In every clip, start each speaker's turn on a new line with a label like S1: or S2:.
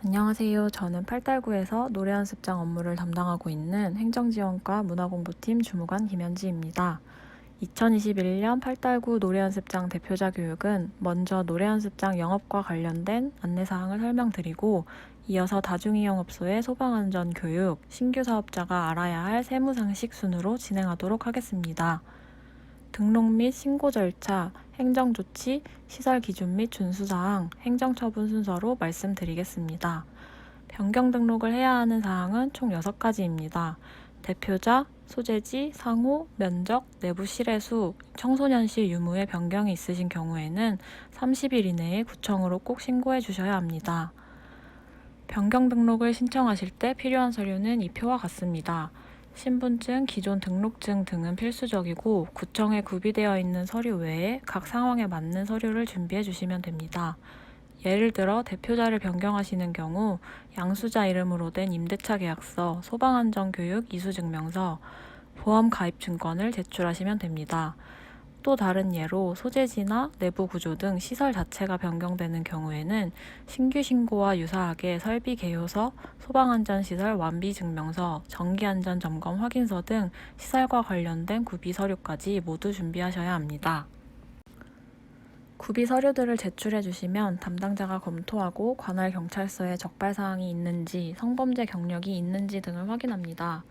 S1: 안녕하세요. 저는 팔달구에서 노래 연습장 업무를 담당하고 있는 행정지원과 문화공부팀 주무관 김현지입니다. 2021년 팔달구 노래 연습장 대표자 교육은 먼저 노래 연습장 영업과 관련된 안내사항을 설명드리고 이어서 다중이용업소의 소방안전 교육, 신규 사업자가 알아야 할 세무상식 순으로 진행하도록 하겠습니다. 등록 및 신고 절차, 행정조치, 시설 기준 및 준수사항, 행정처분 순서로 말씀드리겠습니다. 변경 등록을 해야 하는 사항은 총 6가지입니다. 대표자, 소재지, 상호, 면적, 내부 실의 수, 청소년실 유무의 변경이 있으신 경우에는 30일 이내에 구청으로 꼭 신고해 주셔야 합니다. 변경 등록을 신청하실 때 필요한 서류는 이 표와 같습니다. 신분증, 기존 등록증 등은 필수적이고 구청에 구비되어 있는 서류 외에 각 상황에 맞는 서류를 준비해 주시면 됩니다. 예를 들어 대표자를 변경하시는 경우 양수자 이름으로 된 임대차 계약서, 소방안전교육 이수증명서, 보험 가입 증권을 제출하시면 됩니다. 또 다른 예로 소재지나 내부 구조 등 시설 자체가 변경되는 경우에는 신규 신고와 유사하게 설비 개요서, 소방안전시설 완비 증명서, 전기안전 점검 확인서 등 시설과 관련된 구비 서류까지 모두 준비하셔야 합니다. 구비 서류들을 제출해 주시면 담당자가 검토하고 관할 경찰서에 적발 사항이 있는지, 성범죄 경력이 있는지 등을 확인합니다.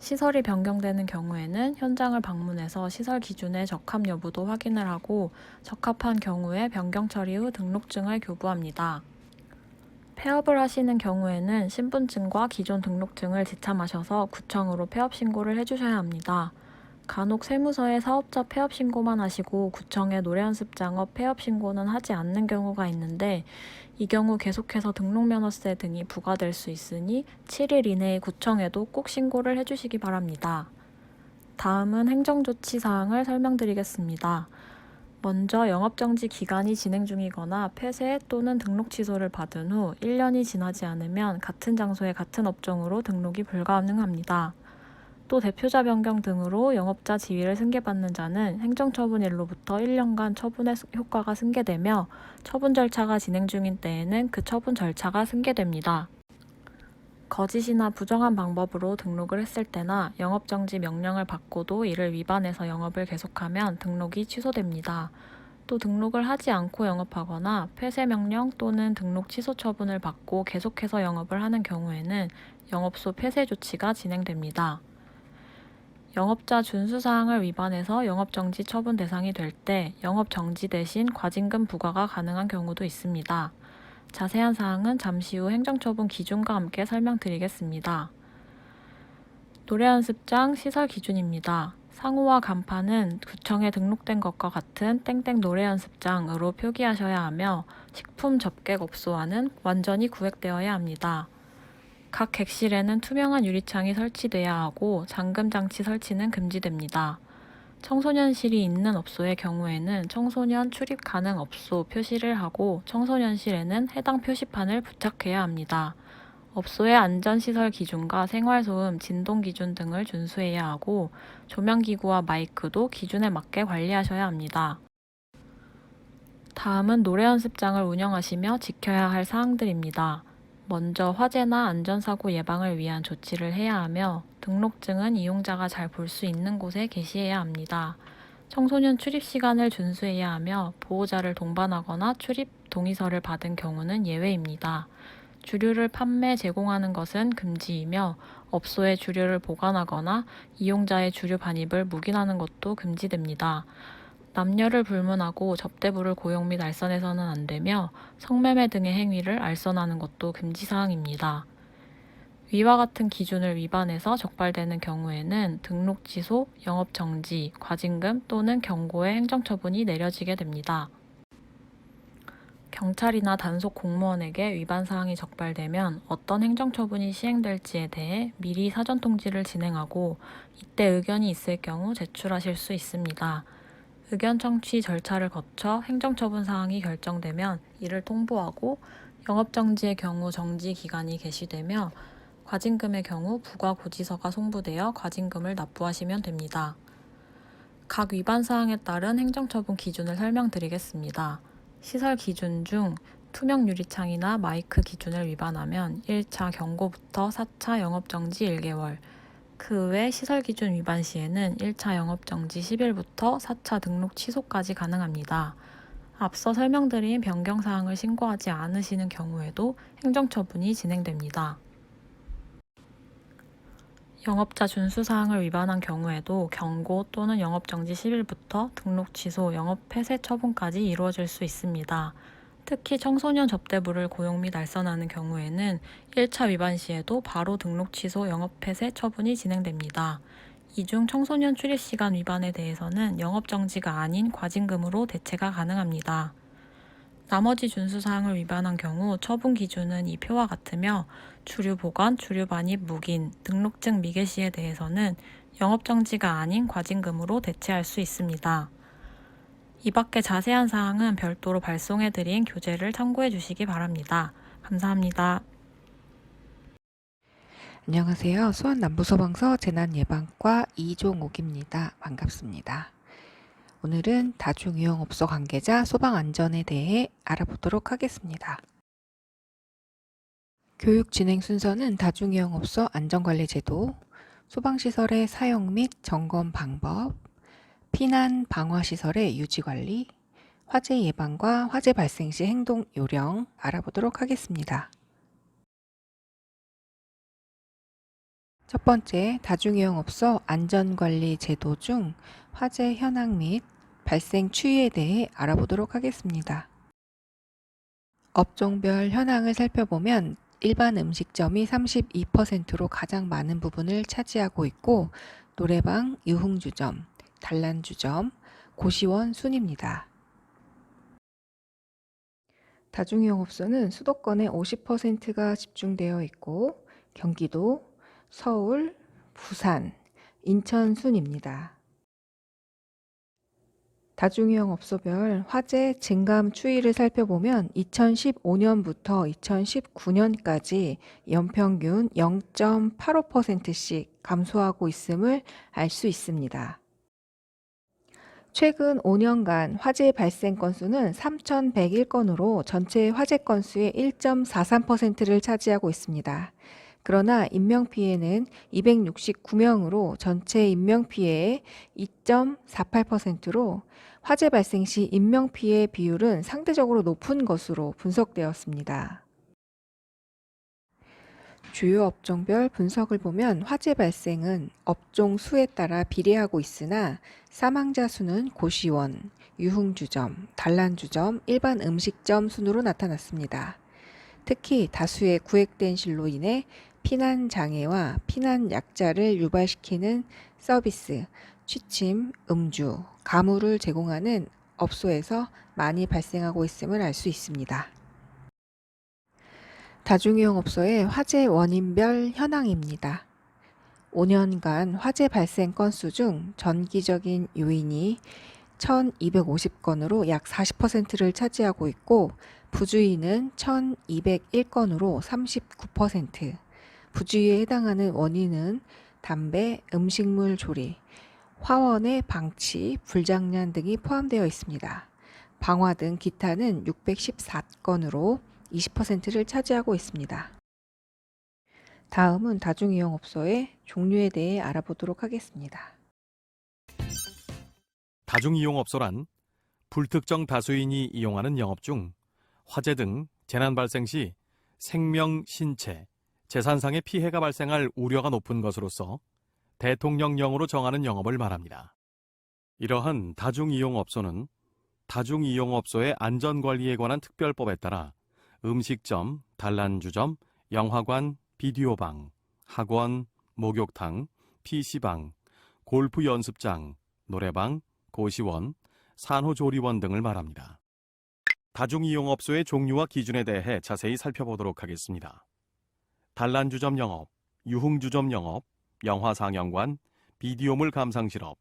S1: 시설이 변경되는 경우에는 현장을 방문해서 시설 기준의 적합 여부도 확인을 하고 적합한 경우에 변경 처리 후 등록증을 교부합니다. 폐업을 하시는 경우에는 신분증과 기존 등록증을 지참하셔서 구청으로 폐업 신고를 해주셔야 합니다. 간혹 세무서에 사업자 폐업 신고만 하시고 구청에 노래연습장업 폐업 신고는 하지 않는 경우가 있는데 이 경우 계속해서 등록면허세 등이 부과될 수 있으니 7일 이내에 구청에도 꼭 신고를 해주시기 바랍니다. 다음은 행정조치 사항을 설명드리겠습니다. 먼저 영업정지 기간이 진행 중이거나 폐쇄 또는 등록 취소를 받은 후 1년이 지나지 않으면 같은 장소의 같은 업종으로 등록이 불가능합니다. 또 대표자 변경 등으로 영업자 지위를 승계받는 자는 행정처분일로부터 1년간 처분의 효과가 승계되며 처분 절차가 진행 중인 때에는 그 처분 절차가 승계됩니다. 거짓이나 부정한 방법으로 등록을 했을 때나 영업정지 명령을 받고도 이를 위반해서 영업을 계속하면 등록이 취소됩니다. 또 등록을 하지 않고 영업하거나 폐쇄 명령 또는 등록 취소 처분을 받고 계속해서 영업을 하는 경우에는 영업소 폐쇄 조치가 진행됩니다. 영업자 준수사항을 위반해서 영업정지 처분 대상이 될 때 영업정지 대신 과징금 부과가 가능한 경우도 있습니다. 자세한 사항은 잠시 후 행정처분 기준과 함께 설명드리겠습니다. 노래연습장 시설 기준입니다. 상호와 간판은 구청에 등록된 것과 같은 땡땡 노래연습장으로 표기하셔야 하며 식품 접객업소와는 완전히 구획되어야 합니다. 각 객실에는 투명한 유리창이 설치돼야 하고 잠금장치 설치는 금지됩니다. 청소년실이 있는 업소의 경우에는 청소년 출입 가능 업소 표시를 하고 청소년실에는 해당 표시판을 부착해야 합니다. 업소의 안전시설 기준과 생활소음, 진동기준 등을 준수해야 하고 조명기구와 마이크도 기준에 맞게 관리하셔야 합니다. 다음은 노래연습장을 운영하시며 지켜야 할 사항들입니다. 먼저 화재나 안전사고 예방을 위한 조치를 해야 하며 등록증은 이용자가 잘 볼 수 있는 곳에 게시해야 합니다. 청소년 출입 시간을 준수해야 하며 보호자를 동반하거나 출입 동의서를 받은 경우는 예외입니다. 주류를 판매, 제공하는 것은 금지이며 업소에 주류를 보관하거나 이용자의 주류 반입을 묵인하는 것도 금지됩니다. 남녀를 불문하고 접대부를 고용 및 알선해서는 안 되며 성매매 등의 행위를 알선하는 것도 금지사항입니다. 위와 같은 기준을 위반해서 적발되는 경우에는 등록 취소, 영업 정지, 과징금 또는 경고의 행정처분이 내려지게 됩니다. 경찰이나 단속 공무원에게 위반 사항이 적발되면 어떤 행정처분이 시행될지에 대해 미리 사전 통지를 진행하고 이때 의견이 있을 경우 제출하실 수 있습니다. 의견 청취 절차를 거쳐 행정처분 사항이 결정되면 이를 통보하고 영업정지의 경우 정지 기간이 개시되며 과징금의 경우 부과 고지서가 송부되어 과징금을 납부하시면 됩니다. 각 위반 사항에 따른 행정처분 기준을 설명드리겠습니다. 시설 기준 중 투명 유리창이나 마이크 기준을 위반하면 1차 경고부터 4차 영업정지 1개월, 그 외 시설 기준 위반 시에는 1차 영업정지 10일부터 4차 등록 취소까지 가능합니다. 앞서 설명드린 변경사항을 신고하지 않으시는 경우에도 행정처분이 진행됩니다. 영업자 준수사항을 위반한 경우에도 경고 또는 영업정지 10일부터 등록 취소, 영업 폐쇄 처분까지 이루어질 수 있습니다. 특히 청소년 접대부를 고용 및 알선하는 경우에는 1차 위반 시에도 바로 등록 취소, 영업 폐쇄 처분이 진행됩니다. 이 중 청소년 출입시간 위반에 대해서는 영업정지가 아닌 과징금으로 대체가 가능합니다. 나머지 준수사항을 위반한 경우 처분 기준은 이 표와 같으며 주류 보관, 주류 반입 무긴, 등록증 미개시에 대해서는 영업정지가 아닌 과징금으로 대체할 수 있습니다. 이 밖에 자세한 사항은 별도로 발송해드린 교재를 참고해 주시기 바랍니다. 감사합니다.
S2: 안녕하세요. 수원남부소방서 재난예방과 이종옥입니다. 반갑습니다. 오늘은 다중이용업소 관계자 소방안전에 대해 알아보도록 하겠습니다. 교육 진행 순서는 다중이용업소 안전관리제도, 소방시설의 사용 및 점검 방법, 피난 방화시설의 유지관리, 화재 예방과 화재 발생 시 행동 요령 알아보도록 하겠습니다. 첫 번째, 다중이용업소 안전관리 제도 중 화재 현황 및 발생 추이에 대해 알아보도록 하겠습니다. 업종별 현황을 살펴보면 일반 음식점이 32%로 가장 많은 부분을 차지하고 있고 노래방, 유흥주점, 단란주점, 고시원 순입니다. 다중이용업소는 수도권의 50%가 집중되어 있고 경기도, 서울, 부산, 인천 순입니다. 다중이용업소별 화재 증감 추이를 살펴보면 2015년부터 2019년까지 연평균 0.85%씩 감소하고 있음을 알 수 있습니다. 최근 5년간 화재 발생 건수는 3,101건으로 전체 화재 건수의 1.43%를 차지하고 있습니다. 그러나 인명피해는 269명으로 전체 인명피해의 2.48%로 화재 발생 시 인명피해 비율은 상대적으로 높은 것으로 분석되었습니다. 주요 업종별 분석을 보면 화재 발생은 업종 수에 따라 비례하고 있으나 사망자 수는 고시원, 유흥주점, 단란주점, 일반 음식점 순으로 나타났습니다. 특히 다수의 구획된 실로 인해 피난 장애와 피난 약자를 유발시키는 서비스, 취침, 음주, 가물을 제공하는 업소에서 많이 발생하고 있음을 알 수 있습니다. 다중이용업소의 화재 원인별 현황입니다. 5년간 화재 발생 건수 중 전기적인 요인이 1,250건으로 약 40%를 차지하고 있고 부주의는 1,201건으로 39%, 부주의에 해당하는 원인은 담배, 음식물 조리, 화원의 방치, 불장난 등이 포함되어 있습니다. 방화 등 기타는 614건으로 20%를 차지하고 있습니다. 다음은 다중이용업소의 종류에 대해 알아보도록 하겠습니다.
S3: 다중이용업소란 불특정 다수인이 이용하는 영업 중 화재 등 재난 발생 시 생명, 신체, 재산상의 피해가 발생할 우려가 높은 것으로서 대통령령으로 정하는 영업을 말합니다. 이러한 다중이용업소는 다중이용업소의 안전관리에 관한 특별법에 따라 음식점, 단란주점, 영화관, 비디오방, 학원, 목욕탕, PC방, 골프 연습장, 노래방, 고시원, 산후조리원 등을 말합니다. 다중이용업소의 종류와 기준에 대해 자세히 살펴보도록 하겠습니다. 단란주점 영업, 유흥주점 영업, 영화상영관, 비디오물 감상실업,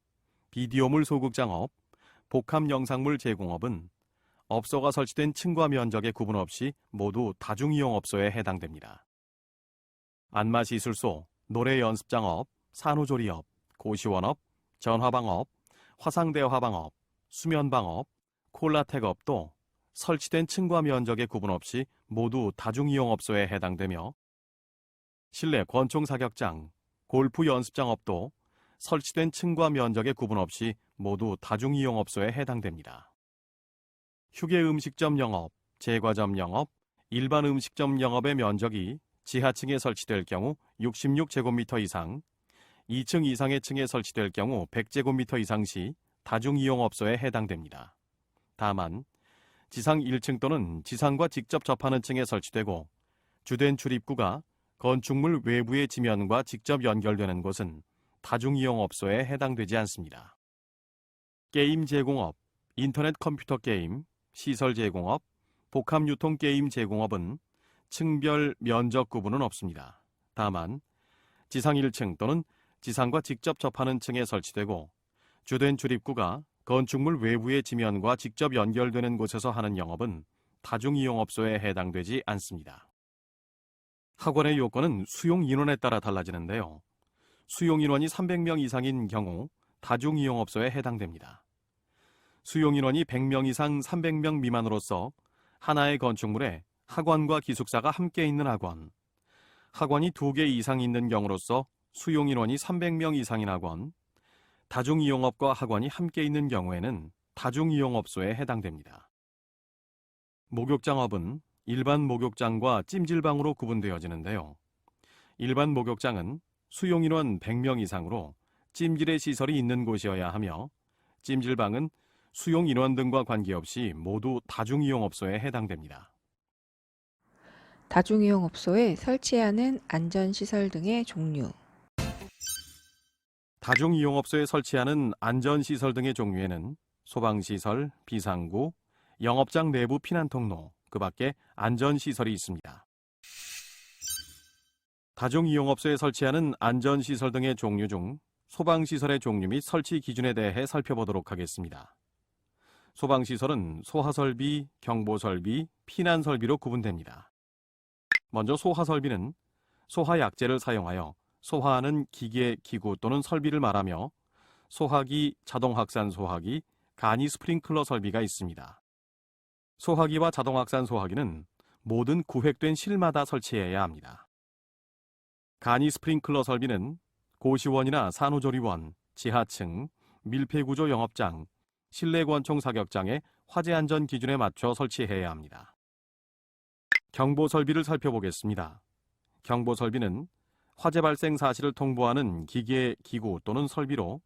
S3: 비디오물 소극장업, 복합영상물 제공업은 업소가 설치된 층과 면적에 구분 없이 모두 다중이용업소에 해당됩니다. 안마시술소, 노래연습장업, 산후조리업, 고시원업, 전화방업, 화상대화방업, 수면방업, 콜라텍업도 설치된 층과 면적의 구분 없이 모두 다중이용업소에 해당되며 실내 권총 사격장, 골프 연습장업도 설치된 층과 면적의 구분 없이 모두 다중이용업소에 해당됩니다. 휴게 음식점 영업, 제과점 영업, 일반 음식점 영업의 면적이 지하층에 설치될 경우 66제곱미터 이상, 2층 이상의 층에 설치될 경우 100제곱미터 이상 시 다중이용업소에 해당됩니다. 다만 지상 1층 또는 지상과 직접 접하는 층에 설치되고 주된 출입구가 건축물 외부의 지면과 직접 연결되는 곳은 다중이용업소에 해당되지 않습니다. 게임 제공업, 인터넷 컴퓨터 게임, 시설 제공업, 복합유통 게임 제공업은 층별 면적 구분은 없습니다. 다만 지상 1층 또는 지상과 직접 접하는 층에 설치되고 주된 출입구가 건축물 외부의 지면과 직접 연결되는 곳에서 하는 영업은 다중이용업소에 해당되지 않습니다. 학원의 요건은 수용 인원에 따라 달라지는데요. 수용 인원이 300명 이상인 경우 다중이용업소에 해당됩니다. 수용 인원이 100명 이상 300명 미만으로서 하나의 건축물에 학원과 기숙사가 함께 있는 학원, 학원이 2개 이상 있는 경우로서 수용 인원이 300명 이상인 학원, 다중이용업과 학원이 함께 있는 경우에는 다중이용업소에 해당됩니다. 목욕장업은 일반 목욕장과 찜질방으로 구분되어지는데요. 일반 목욕장은 수용 인원 100명 이상으로 찜질의 시설이 있는 곳이어야 하며 찜질방은 수용 인원 등과 관계없이 모두 다중이용업소에 해당됩니다.
S2: 다중이용업소에 설치하는 안전시설 등의 종류.
S3: 다중이용업소에 설치하는 안전시설 등의 종류에는 소방시설, 비상구, 영업장 내부 피난통로, 그 밖에 안전시설이 있습니다. 다중이용업소에 설치하는 안전시설 등의 종류 중 소방시설의 종류 및 설치 기준에 대해 살펴보도록 하겠습니다. 소방시설은 소하설비, 경보설비, 피난설비로 구분됩니다. 먼저 소하설비는 소하약제를 사용하여 소화하는 기계, 기구 또는 설비를 말하며 소화기, 자동확산 소화기, 간이 스프링클러 설비가 있습니다. 소화기와 자동확산 소화기는 모든 구획된 실마다 설치해야 합니다. 간이 스프링클러 설비는 고시원이나 산후조리원, 지하층, 밀폐구조 영업장, 실내 권총 사격장의 화재 안전 기준에 맞춰 설치해야 합니다. 경보 설비를 살펴보겠습니다. 경보 설비는 화재 발생 사실을 통보하는 기계, 기구 또는 설비로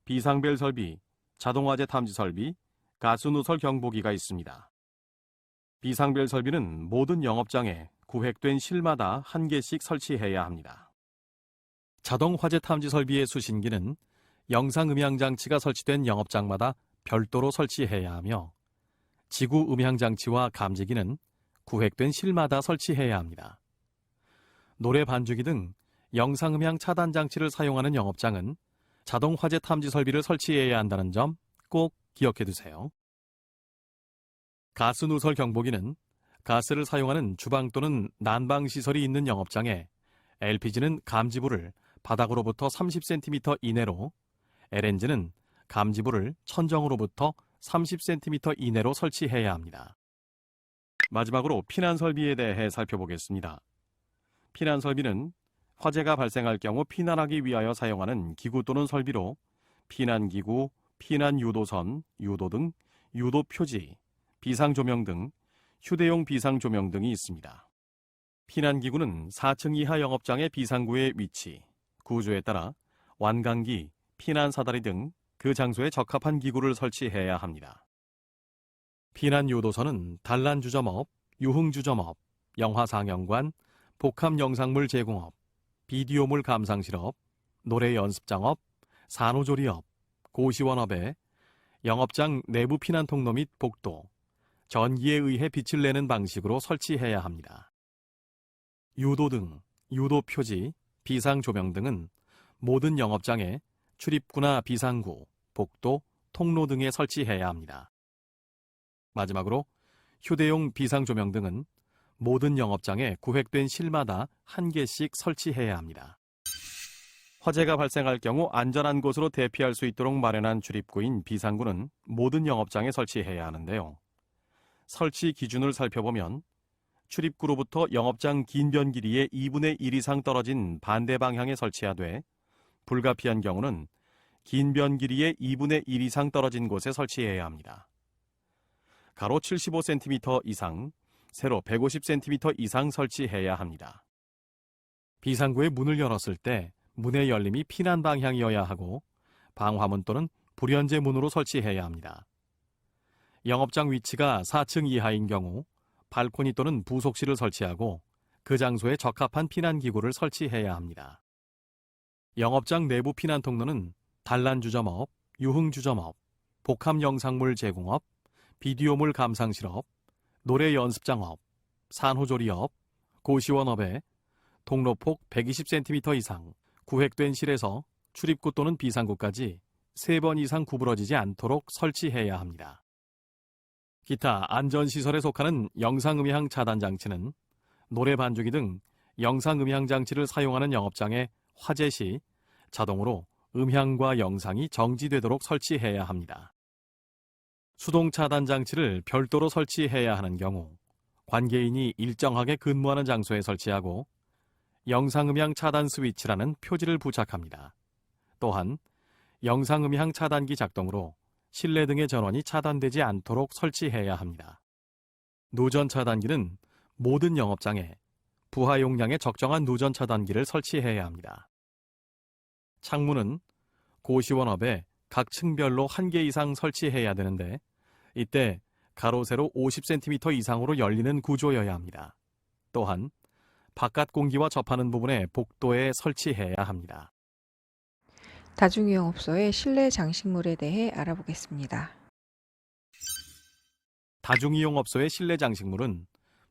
S3: 비상벨 설비, 자동화재 탐지 설비, 가스 누설 경보기가 있습니다. 비상벨 설비는 모든 영업장에 구획된 실마다 한 개씩 설치해야 합니다. 자동 화재 탐지 설비의 수신기는 영상 음향 장치가 설치된 영업장마다 별도로 설치해야 하며 지구 음향 장치와 감지기는 구획된 실마다 설치해야 합니다. 노래 반주기 등 영상 음향 차단 장치를 사용하는 영업장은 자동 화재 탐지 설비를 설치해야 한다는 점 꼭 기억해 두세요. 가스 누설 경보기는 가스를 사용하는 주방 또는 난방 시설이 있는 영업장에 LPG는 감지부를 바닥으로부터 30cm 이내로, LNG는 감지부를 천정으로부터 30cm 이내로 설치해야 합니다. 마지막으로 피난 설비에 대해 살펴보겠습니다. 피난 설비는 화재가 발생할 경우 피난하기 위하여 사용하는 기구 또는 설비로 피난기구, 피난유도선, 유도등, 유도표지, 비상조명 등 휴대용 비상조명 등이 있습니다. 피난기구는 4층 이하 영업장의 비상구의 위치, 구조에 따라 완강기, 피난사다리 등 그 장소에 적합한 기구를 설치해야 합니다. 피난유도선은 단란주점업, 유흥주점업, 영화상영관, 복합영상물 제공업, 비디오물 감상실업, 노래 연습장업, 산후조리업, 고시원업에 영업장 내부 피난통로 및 복도, 전기에 의해 빛을 내는 방식으로 설치해야 합니다. 유도등, 유도표지, 비상조명 등은 모든 영업장에 출입구나 비상구, 복도, 통로 등에 설치해야 합니다. 마지막으로 휴대용 비상조명 등은 모든 영업장에 구획된 실마다 한 개씩 설치해야 합니다. 화재가 발생할 경우 안전한 곳으로 대피할 수 있도록 마련한 출입구인 비상구는 모든 영업장에 설치해야 하는데요. 설치 기준을 살펴보면 출입구로부터 영업장 긴변 길이의 2분의 1 이상 떨어진 반대 방향에 설치하되 불가피한 경우는 긴변 길이의 2분의 1 이상 떨어진 곳에 설치해야 합니다. 가로 75cm 이상, 세로 150cm 이상 설치해야 합니다. 비상구의 문을 열었을 때 문의 열림이 피난 방향이어야 하고 방화문 또는 불연제 문으로 설치해야 합니다. 영업장 위치가 4층 이하인 경우 발코니 또는 부속실을 설치하고 그 장소에 적합한 피난 기구를 설치해야 합니다. 영업장 내부 피난 통로는 단란주점업, 유흥주점업, 복합영상물 제공업, 비디오물 감상실업, 노래 연습장업, 산후조리업, 고시원업에 통로폭 120cm 이상 구획된 실에서 출입구 또는 비상구까지 3번 이상 구부러지지 않도록 설치해야 합니다. 기타 안전시설에 속하는 영상음향 차단 장치는 노래 반주기 등 영상음향 장치를 사용하는 영업장에 화재 시 자동으로 음향과 영상이 정지되도록 설치해야 합니다. 수동 차단 장치를 별도로 설치해야 하는 경우 관계인이 일정하게 근무하는 장소에 설치하고 영상음향 차단 스위치라는 표지를 부착합니다. 또한 영상음향 차단기 작동으로 실내 등의 전원이 차단되지 않도록 설치해야 합니다. 누전 차단기는 모든 영업장에 부하 용량에 적정한 누전 차단기를 설치해야 합니다. 창문은 고시원업에 각 층별로 1개 이상 설치해야 되는데 이때 가로 세로 50cm 이상으로 열리는 구조여야 합니다. 또한 바깥 공기와 접하는 부분에 복도에 설치해야 합니다.
S2: 다중이용업소의 실내 장식물에 대해 알아보겠습니다.
S3: 다중이용업소의 실내 장식물은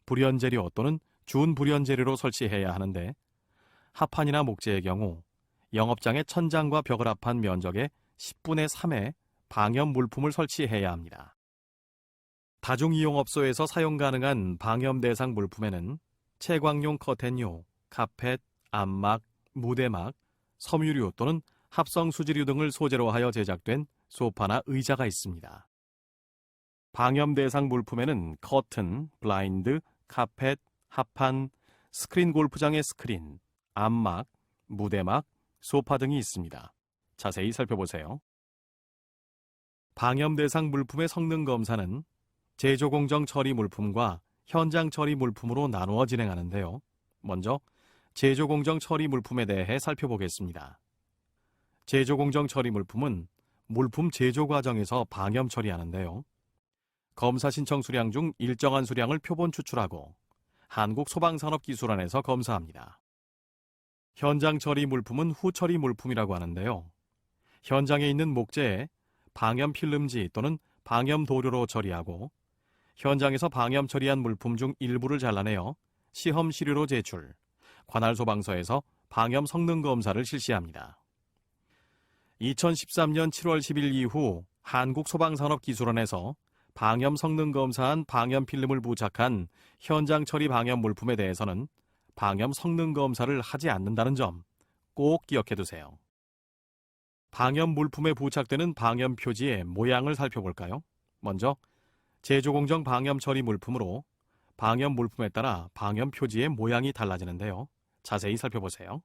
S3: 불연재료 또는 준불연재료로 설치해야 하는데 합판이나 목재의 경우 영업장의 천장과 벽을 합한 면적의 10분의 3의 방염 물품을 설치해야 합니다. 다중이용업소에서 사용 가능한 방염 대상 물품에는 채광용 커튼류, 카펫, 암막, 무대막, 섬유류 또는 합성 수지류 등을 소재로 하여 제작된 소파나 의자가 있습니다. 방염 대상 물품에는 커튼, 블라인드, 카펫, 합판, 스크린 골프장의 스크린, 암막, 무대막, 소파 등이 있습니다. 자세히 살펴보세요. 방염 대상 물품의 성능 검사는 제조 공정 처리 물품과 현장 처리 물품으로 나누어 진행하는데요. 먼저 제조 공정 처리 물품에 대해 살펴보겠습니다. 제조 공정 처리 물품은 물품 제조 과정에서 방염 처리하는데요. 검사 신청 수량 중 일정한 수량을 표본 추출하고 한국소방산업기술원에서 검사합니다. 현장 처리 물품은 후처리 물품이라고 하는데요. 현장에 있는 목재에 방염 필름지 또는 방염 도료로 처리하고 현장에서 방염 처리한 물품 중 일부를 잘라내어 시험 시료로 제출, 관할 소방서에서 방염 성능 검사를 실시합니다. 2013년 7월 10일 이후 한국소방산업기술원에서 방염 성능 검사한 방염 필름을 부착한 현장 처리 방염 물품에 대해서는 방염 성능 검사를 하지 않는다는 점 꼭 기억해 두세요. 방염 물품에 부착되는 방염 표지의 모양을 살펴볼까요? 먼저 제조 공정 방염 처리 물품으로 방염 물품에 따라 방염 표지의 모양이 달라지는데요. 자세히 살펴보세요.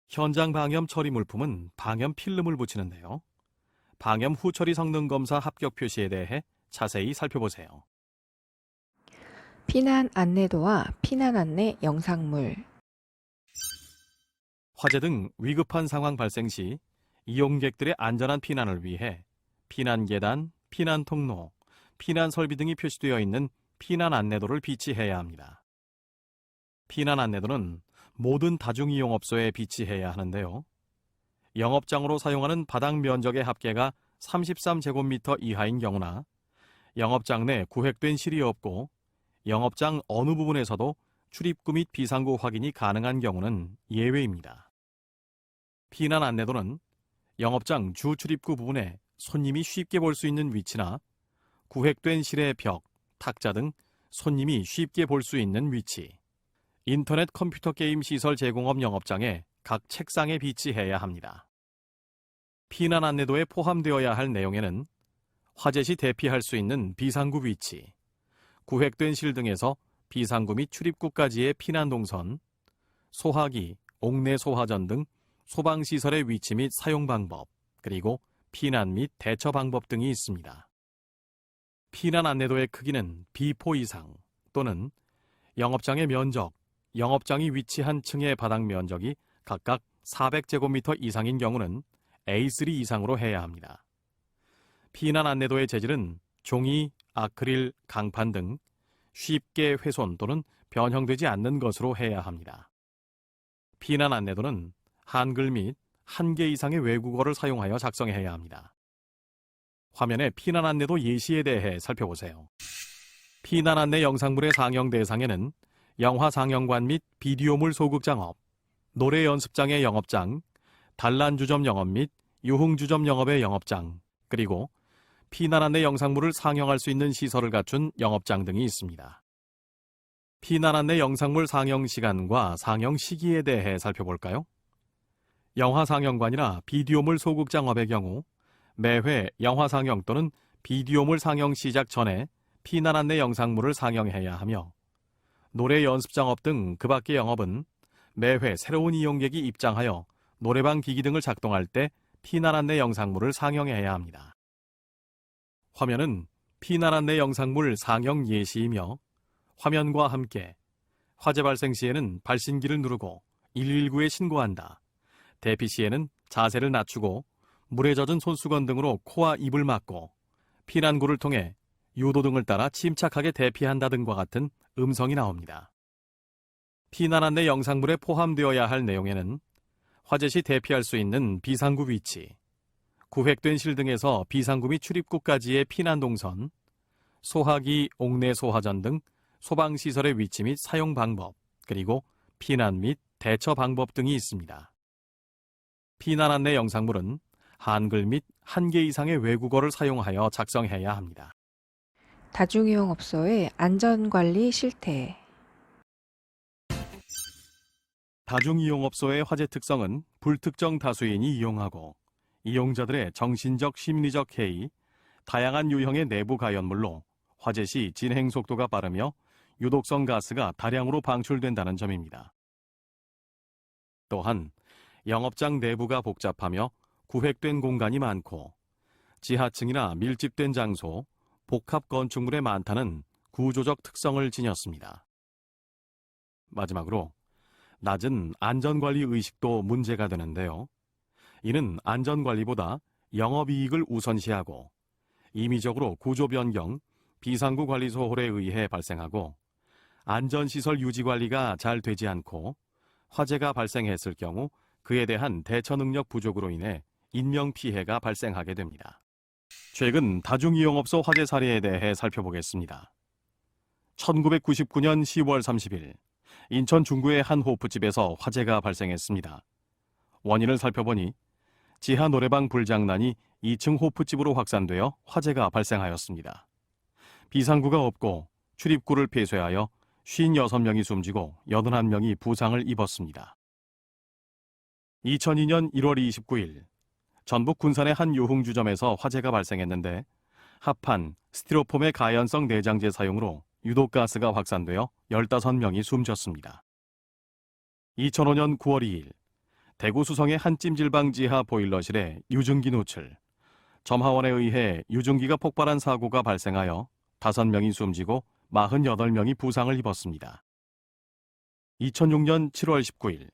S3: 현장 방염 처리 물품은 방염 필름을 붙이는데요. 방염 후 처리 성능 검사 합격 표시에 대해 자세히 살펴보세요.
S2: 피난 안내도와 피난 안내 영상물.
S3: 화재 등 위급한 상황 발생 시 이용객들의 안전한 피난을 위해 피난 계단, 피난 통로, 피난 설비 등이 표시되어 있는 피난 안내도를 비치해야 합니다. 피난 안내도는 모든 다중이용업소에 비치해야 하는데요. 영업장으로 사용하는 바닥 면적의 합계가 33제곱미터 이하인 경우나 영업장 내 구획된 실이 없고 영업장 어느 부분에서도 출입구 및 비상구 확인이 가능한 경우는 예외입니다. 피난 안내도는 영업장 주 출입구 부분에 손님이 쉽게 볼 수 있는 위치나 구획된 실의 벽, 탁자 등 손님이 쉽게 볼 수 있는 위치, 인터넷 컴퓨터 게임 시설 제공업 영업장의 각 책상에 비치해야 합니다. 피난 안내도에 포함되어야 할 내용에는 화재 시 대피할 수 있는 비상구 위치, 구획된 실 등에서 비상구 및 출입구까지의 피난 동선, 소화기, 옥내 소화전 등 소방시설의 위치 및 사용 방법, 그리고 피난 및 대처 방법 등이 있습니다. 피난 안내도의 크기는 B4 이상 또는 영업장의 면적, 영업장이 위치한 층의 바닥 면적이 각각 400제곱미터 이상인 경우는 A3 이상으로 해야 합니다. 피난 안내도의 재질은 종이, 아크릴, 강판 등 쉽게 훼손 또는 변형되지 않는 것으로 해야 합니다. 피난 안내도는 한글 및 1개 이상의 외국어를 사용하여 작성해야 합니다. 화면에 피난 안내도 예시에 대해 살펴보세요. 피난 안내 영상물의 상영 대상에는 영화 상영관 및 비디오물 소극장업, 노래 연습장의 영업장, 단란주점 영업 및 유흥주점 영업의 영업장, 그리고 피난 안내 영상물을 상영할 수 있는 시설을 갖춘 영업장 등이 있습니다. 피난 안내 영상물 상영 시간과 상영 시기에 대해 살펴볼까요? 영화 상영관이나 비디오물 소극장업의 경우 매회 영화 상영 또는 비디오물 상영 시작 전에 피난 안내 영상물을 상영해야 하며, 노래 연습장업 등 그 밖의 영업은 매회 새로운 이용객이 입장하여 노래방 기기 등을 작동할 때 피난 안내 영상물을 상영해야 합니다. 화면은 피난 안내 영상물 상영 예시이며, 화면과 함께 화재 발생 시에는 발신기를 누르고 119에 신고한다, 대피 시에는 자세를 낮추고 물에 젖은 손수건 등으로 코와 입을 막고 피난구를 통해 유도 등을 따라 침착하게 대피한다 등과 같은 음성이 나옵니다. 피난 안내 영상물에 포함되어야 할 내용에는 화재 시 대피할 수 있는 비상구 위치, 구획된 실 등에서 비상구 및 출입구까지의 피난 동선, 소화기, 옥내 소화전 등 소방시설의 위치 및 사용 방법, 그리고 피난 및 대처 방법 등이 있습니다. 피난 안내 영상물은 한글 및 1개 이상의 외국어를 사용하여 작성해야 합니다.
S2: 다중이용업소의 안전관리 실태.
S3: 다중이용업소의 화재 특성은 불특정 다수인이 이용하고 이용자들의 정신적, 심리적 해이, 다양한 유형의 내부 가연물로 화재 시 진행 속도가 빠르며 유독성 가스가 다량으로 방출된다는 점입니다. 또한 영업장 내부가 복잡하며 구획된 공간이 많고 지하층이나 밀집된 장소, 복합 건축물에 많다는 구조적 특성을 지녔습니다. 마지막으로 낮은 안전관리 의식도 문제가 되는데요. 이는 안전관리보다 영업이익을 우선시하고 임의적으로 구조 변경, 비상구 관리 소홀에 의해 발생하고 안전시설 유지 관리가 잘 되지 않고 화재가 발생했을 경우 그에 대한 대처 능력 부족으로 인해 인명피해가 발생하게 됩니다. 최근 다중이용업소 화재 사례에 대해 살펴보겠습니다. 1999년 10월 30일 인천 중구의 한 호프집에서 화재가 발생했습니다. 원인을 살펴보니 지하 노래방 불장난이 2층 호프집으로 확산되어 화재가 발생하였습니다. 비상구가 없고 출입구를 폐쇄하여 56명이 숨지고 81명이 부상을 입었습니다. 2002년 1월 29일 전북 군산의 한 유흥주점에서 화재가 발생했는데 합판, 스티로폼의 가연성 내장재 사용으로 유독가스가 확산되어 15명이 숨졌습니다. 2005년 9월 2일 대구 수성의 한 찜질방 지하 보일러실에 유증기 누출, 점화원에 의해 유증기가 폭발한 사고가 발생하여 5명이 숨지고 48명이 부상을 입었습니다. 2006년 7월 19일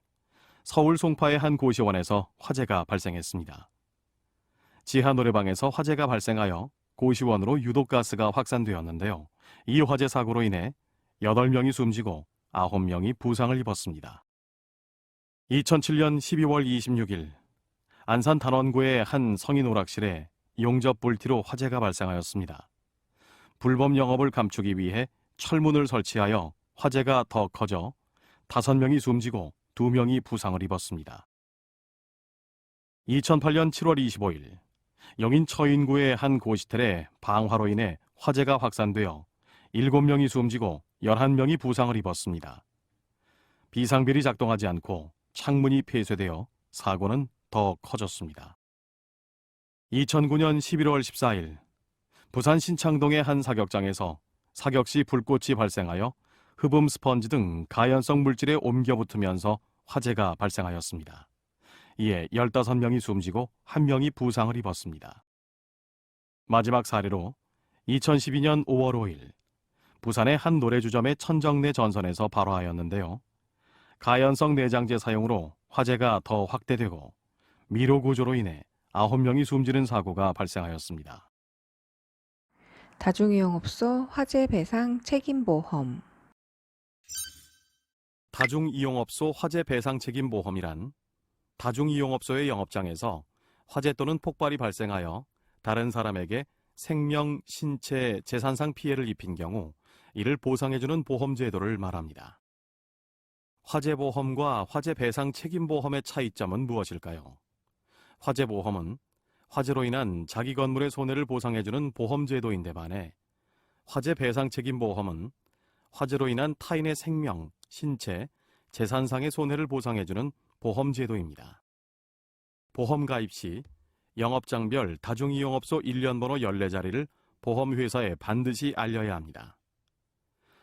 S3: 서울 송파의 한 고시원에서 화재가 발생했습니다. 지하 노래방에서 화재가 발생하여 고시원으로 유독가스가 확산되었는데요. 이 화재 사고로 인해 8명이 숨지고 9명이 부상을 입었습니다. 2007년 12월 26일 안산 단원구의 한 성인 오락실에 용접 불티로 화재가 발생하였습니다. 불법 영업을 감추기 위해 철문을 설치하여 화재가 더 커져 5명이 숨지고 2명이 부상을 입었습니다. 2008년 7월 25일 영인 처인구의 한 고시텔에 방화로 인해 화재가 확산되어 7명이 숨지고 11명이 부상을 입었습니다. 비상벨이 작동하지 않고 창문이 폐쇄되어 사고는 더 커졌습니다. 2009년 11월 14일 부산 신창동의 한 사격장에서 사격 시 불꽃이 발생하여 흡음 스펀지 등 가연성 물질에 옮겨 붙으면서 화재가 발생하였습니다. 이에 15명이 숨지고 1명이 부상을 입었습니다. 마지막 사례로 2012년 5월 5일 부산의 한 노래주점의 천정내 전선에서 발화하였는데요. 가연성 내장재 사용으로 화재가 더 확대되고 미로 구조로 인해 9명이 숨지는 사고가 발생하였습니다.
S2: 다중이용업소 화재 배상 책임보험.
S3: 다중이용업소 화재 배상 책임 보험이란 다중이용업소의 영업장에서 화재 또는 폭발이 발생하여 다른 사람에게 생명, 신체, 재산상 피해를 입힌 경우 이를 보상해주는 보험 제도를 말합니다. 화재보험과 화재배상 책임보험의 차이점은 무엇일까요? 화재보험은 화재로 인한 자기 건물의 손해를 보상해주는 보험 제도인데 반해 화재배상 책임보험은 화재로 인한 타인의 생명, 신체, 재산상의 손해를 보상해주는 보험 제도입니다. 보험 가입 시 영업장별 다중이용업소 일련번호 14자리를 보험회사에 반드시 알려야 합니다.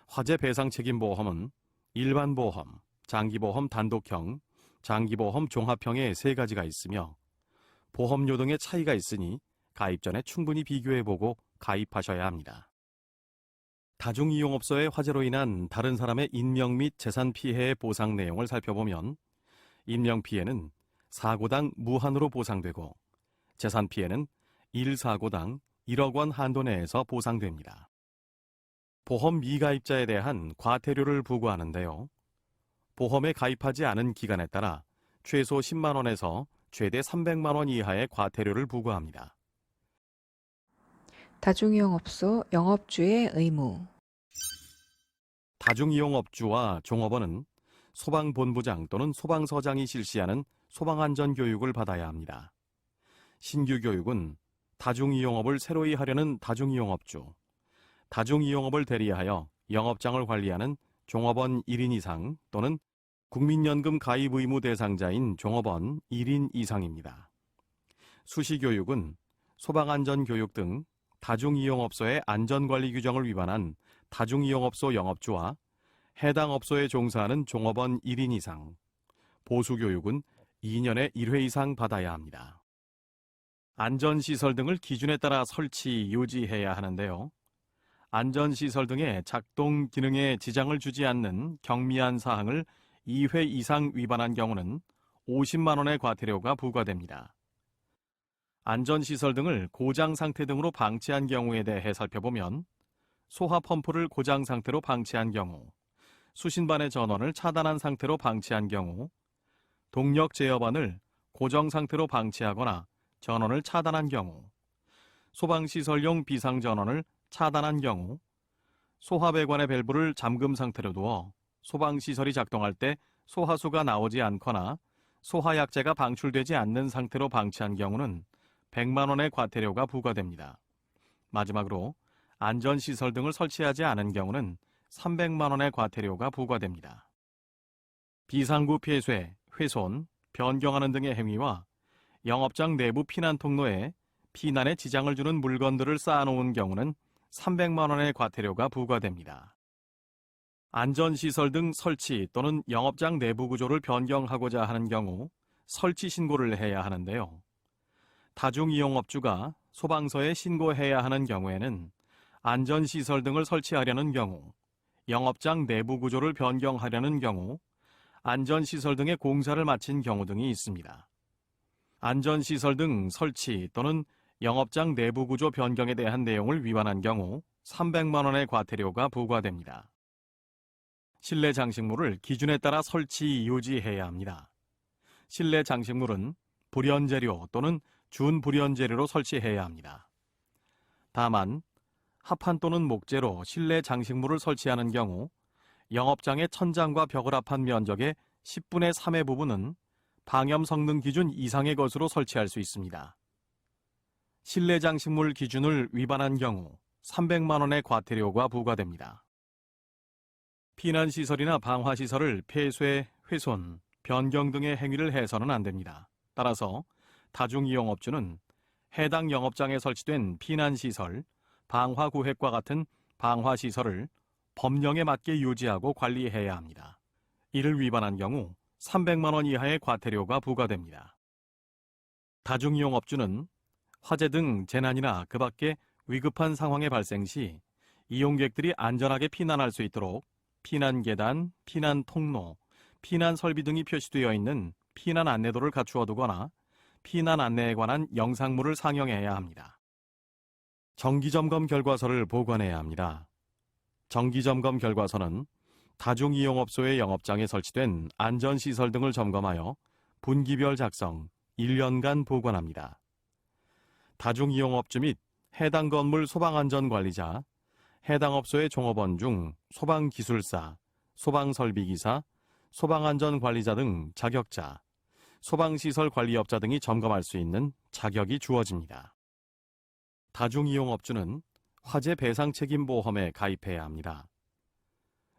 S3: 화재배상 책임보험은 일반보험, 장기보험 단독형, 장기보험 종합형의 3가지가 있으며 보험료 등의 차이가 있으니 가입 전에 충분히 비교해보고 가입하셔야 합니다. 다중이용업소의 화재로 인한 다른 사람의 인명 및 재산 피해의 보상 내용을 살펴보면 인명 피해는 사고당 무한으로 보상되고 재산 피해는 1사고당 1억 원 한도 내에서 보상됩니다. 보험 미가입자에 대한 과태료를 부과하는데요. 보험에 가입하지 않은 기간에 따라 최소 10만 원에서 최대 300만 원 이하의 과태료를 부과합니다.
S2: 다중이용업소 영업주의 의무.
S3: 다중이용업주와 종업원은 소방본부장 또는 소방서장이 실시하는 소방안전교육을 받아야 합니다. 신규 교육은 다중이용업을 새로이 하려는 다중이용업주, 다중이용업을 대리하여 영업장을 관리하는 종업원 1인 이상 또는 국민연금 가입 의무 대상자인 종업원 1인 이상입니다. 수시교육은 소방안전교육 등 다중이용업소의 안전관리 규정을 위반한 다중이용업소 영업주와 해당 업소에 종사하는 종업원 1인 이상, 보수교육은 2년에 1회 이상 받아야 합니다. 안전시설 등을 기준에 따라 설치, 유지해야 하는데요. 안전시설 등의 작동 기능에 지장을 주지 않는 경미한 사항을 2회 이상 위반한 경우는 50만 원의 과태료가 부과됩니다. 안전시설 등을 고장 상태 등으로 방치한 경우에 대해 살펴보면 소화 펌프를 고장 상태로 방치한 경우, 수신반의 전원을 차단한 상태로 방치한 경우, 동력 제어반을 고정 상태로 방치하거나 전원을 차단한 경우, 소방시설용 비상전원을 차단한 경우, 소화배관의 밸브를 잠금 상태로 두어 소방시설이 작동할 때 소화수가 나오지 않거나 소화약제가 방출되지 않는 상태로 방치한 경우는 100만 원의 과태료가 부과됩니다. 마지막으로 안전시설 등을 설치하지 않은 경우는 300만 원의 과태료가 부과됩니다. 비상구 폐쇄, 훼손, 변경하는 등의 행위와 영업장 내부 피난 통로에 피난에 지장을 주는 물건들을 쌓아놓은 경우는 300만 원의 과태료가 부과됩니다. 안전시설 등 설치 또는 영업장 내부 구조를 변경하고자 하는 경우 설치 신고를 해야 하는데요. 다중이용업주가 소방서에 신고해야 하는 경우에는 안전시설 등을 설치하려는 경우, 영업장 내부 구조를 변경하려는 경우, 안전시설 등의 공사를 마친 경우 등이 있습니다. 안전시설 등 설치 또는 영업장 내부 구조 변경에 대한 내용을 위반한 경우 300만 원의 과태료가 부과됩니다. 실내 장식물을 기준에 따라 설치, 유지해야 합니다. 실내 장식물은 불연재료 또는 준불연재료로 설치해야 합니다. 다만 합판 또는 목재로 실내 장식물을 설치하는 경우 영업장의 천장과 벽을 합한 면적의 10분의 3의 부분은 방염 성능 기준 이상의 것으로 설치할 수 있습니다. 실내 장식물 기준을 위반한 경우 300만 원의 과태료가 부과됩니다. 피난시설이나 방화시설을 폐쇄, 훼손, 변경 등의 행위를 해서는 안 됩니다. 따라서 다중이용업주는 해당 영업장에 설치된 피난시설, 방화구획과 같은 방화시설을 법령에 맞게 유지하고 관리해야 합니다. 이를 위반한 경우 300만 원 이하의 과태료가 부과됩니다. 다중이용업주는 화재 등 재난이나 그 밖에 위급한 상황의 발생 시 이용객들이 안전하게 피난할 수 있도록 피난계단, 피난통로, 피난설비 등이 표시되어 있는 피난 안내도를 갖추어 두거나 피난 안내에 관한 영상물을 상영해야 합니다. 정기점검 결과서를 보관해야 합니다. 정기점검 결과서는 다중이용업소의 영업장에 설치된 안전시설 등을 점검하여 분기별 작성, 1년간 보관합니다. 다중이용업주 및 해당 건물 소방안전관리자, 해당 업소의 종업원 중 소방기술사, 소방설비기사, 소방안전관리자 등 자격자, 소방시설관리업자 등이 점검할 수 있는 자격이 주어집니다. 다중이용업주는 화재 배상책임보험에 가입해야 합니다.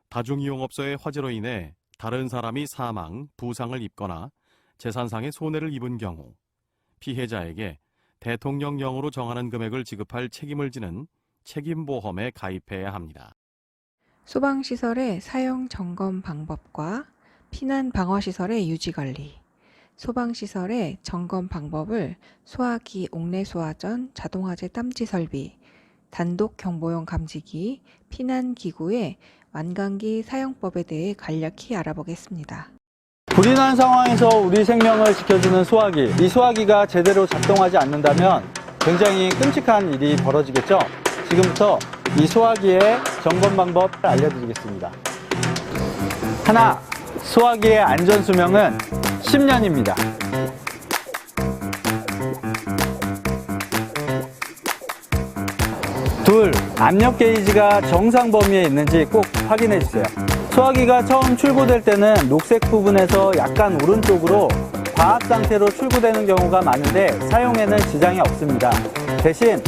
S3: 다중이용업소의 화재로 인해 다른 사람이 사망, 부상을 입거나 재산상의 손해를 입은 경우 피해자에게 대통령령으로 정하는 금액을 지급할 책임을 지는 책임보험에 가입해야 합니다.
S2: 소방시설의 사용 점검 방법과 피난 방어시설의 유지관리, 소방시설의 점검 방법을 소화기 옥내 소화전, 자동화재 탐지 설비, 단독 경보용 감지기, 피난기구의 완강기 사용법에 대해 간략히 알아보겠습니다.
S4: 불이 난 상황에서 우리 생명을 지켜주는 소화기, 이 소화기가 제대로 작동하지 않는다면 굉장히 끔찍한 일이 벌어지겠죠. 지금부터 이 소화기의 점검 방법 알려드리겠습니다. 하나, 소화기의 안전수명은 10년입니다. 둘, 압력 게이지가 정상 범위에 있는지 꼭 확인해 주세요. 소화기가 처음 출고될 때는 녹색 부분에서 약간 오른쪽으로 과압 상태로 출고되는 경우가 많은데 사용에는 지장이 없습니다. 대신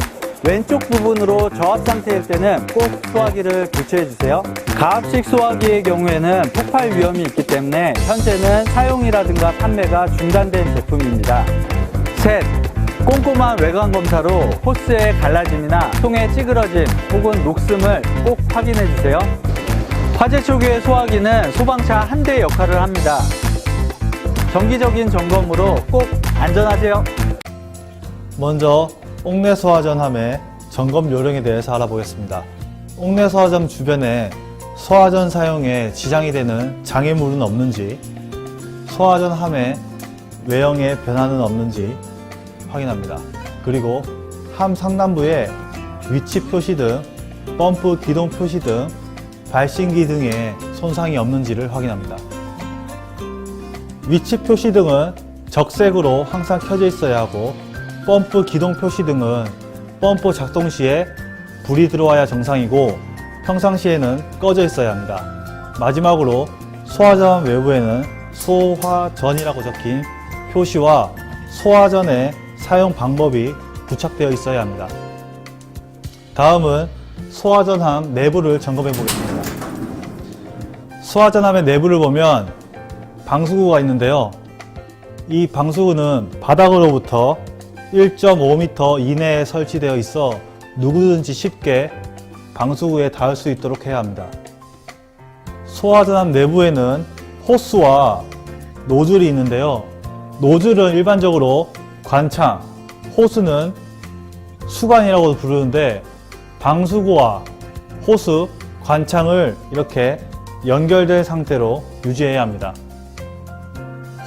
S4: 왼쪽 부분으로 저압 상태일 때는 꼭 소화기를 교체해 주세요. 가압식 소화기의 경우에는 폭발 위험이 있기 때문에 현재는 사용이라든가 판매가 중단된 제품입니다. 셋, 꼼꼼한 외관 검사로 호스의 갈라짐이나 통의 찌그러짐 혹은 녹슴을 꼭 확인해 주세요. 화재 초기의 소화기는 소방차 한 대의 역할을 합니다. 정기적인 점검으로 꼭 안전하세요.
S5: 먼저 옥내 소화전함의 점검 요령에 대해서 알아보겠습니다. 옥내 소화전 주변에 소화전 사용에 지장이 되는 장애물은 없는지, 소화전함의 외형에 변화는 없는지 확인합니다. 그리고 함 상단부에 위치 표시 등 펌프 기동 표시 등 발신기 등에 손상이 없는지를 확인합니다. 위치 표시 등은 적색으로 항상 켜져 있어야 하고 펌프 기동 표시 등은 펌프 작동 시에 불이 들어와야 정상이고 평상시에는 꺼져 있어야 합니다. 마지막으로 소화전 외부에는 소화전이라고 적힌 표시와 소화전의 사용 방법이 부착되어 있어야 합니다. 다음은 소화전함 내부를 점검해 보겠습니다. 소화전함의 내부를 보면 방수구가 있는데요. 이 방수구는 바닥으로부터 1.5m 이내에 설치되어 있어 누구든지 쉽게 방수구에 닿을 수 있도록 해야 합니다. 소화전함 내부에는 호스와 노즐이 있는데요. 노즐은 일반적으로 관창, 호스는 수관이라고 부르는데 방수구와 호스, 관창을 이렇게 연결된 상태로 유지해야 합니다.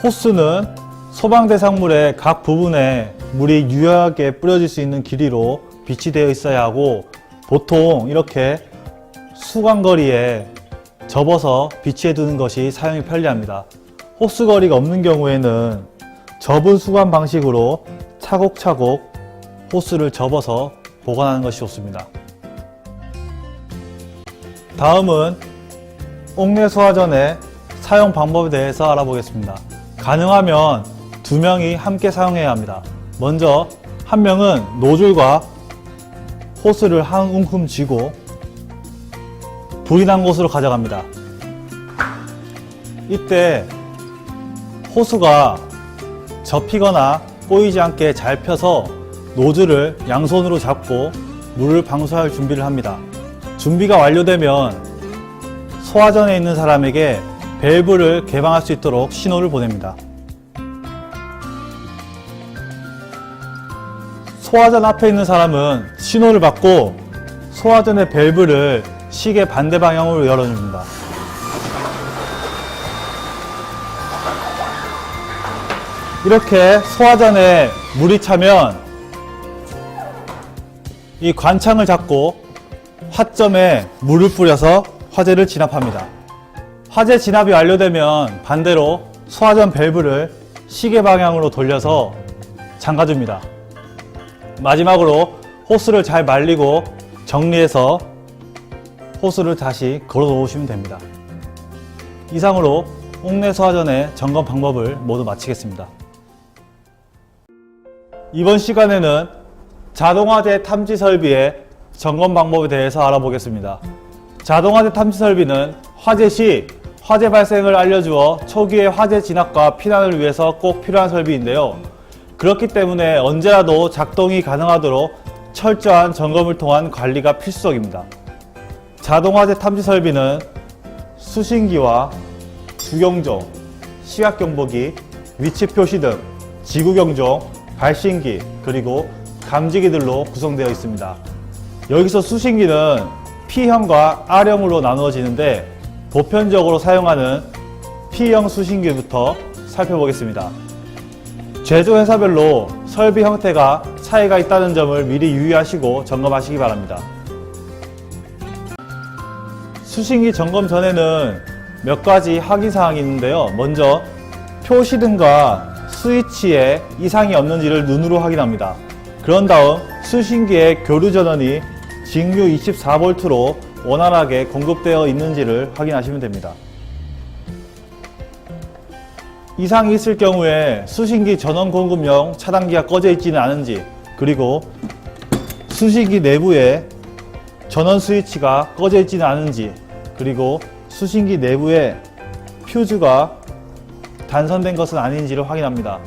S5: 호스는 소방대상물의 각 부분에 물이 유효하게 뿌려질 수 있는 길이로 비치되어 있어야 하고 보통 이렇게 수관거리에 접어서 비치해 두는 것이 사용이 편리합니다. 호스거리가 없는 경우에는 접은 수관 방식으로 차곡차곡 호스를 접어서 보관하는 것이 좋습니다. 다음은 옥내 소화전의 사용 방법에 대해서 알아보겠습니다. 가능하면 2명이 함께 사용해야 합니다. 먼저 한 명은 노즐과 호스를 한 움큼 쥐고 불이 난 곳으로 가져갑니다. 이때 호스가 접히거나 꼬이지 않게 잘 펴서 노즐을 양손으로 잡고 물을 방수할 준비를 합니다. 준비가 완료되면 소화전에 있는 사람에게 밸브를 개방할 수 있도록 신호를 보냅니다. 소화전 앞에 있는 사람은 신호를 받고 소화전의 밸브를 시계 반대 방향으로 열어줍니다. 이렇게 소화전에 물이 차면 이 관창을 잡고 화점에 물을 뿌려서 화재를 진압합니다. 화재 진압이 완료되면 반대로 소화전 밸브를 시계 방향으로 돌려서 잠가줍니다. 마지막으로 호스를 잘 말리고 정리해서 호스를 다시 걸어 놓으시면 됩니다. 이상으로 옥내 소화전의 점검 방법을 모두 마치겠습니다. 이번 시간에는 자동화재 탐지 설비의 점검 방법에 대해서 알아보겠습니다. 자동화재 탐지 설비는 화재 시 화재 발생을 알려주어 초기의 화재 진압과 피난을 위해서 꼭 필요한 설비인데요. 그렇기 때문에 언제라도 작동이 가능하도록 철저한 점검을 통한 관리가 필수적입니다. 자동화재 탐지 설비는 수신기와 주경종, 시각경보기, 위치 표시 등 지구경종, 발신기, 그리고 감지기들로 구성되어 있습니다. 여기서 수신기는 P형과 R형으로 나누어지는데 보편적으로 사용하는 P형 수신기부터 살펴보겠습니다. 제조회사별로 설비 형태가 차이가 있다는 점을 미리 유의하시고 점검하시기 바랍니다. 수신기 점검 전에는 몇 가지 확인사항이 있는데요. 먼저 표시등과 스위치에 이상이 없는지를 눈으로 확인합니다. 그런 다음 수신기의 교류 전원이 직류 24V로 원활하게 공급되어 있는지를 확인하시면 됩니다. 이상이 있을 경우에 수신기 전원 공급용 차단기가 꺼져 있지는 않은지, 그리고 수신기 내부에 전원 스위치가 꺼져 있지는 않은지, 그리고 수신기 내부에 퓨즈가 단선된 것은 아닌지를 확인합니다.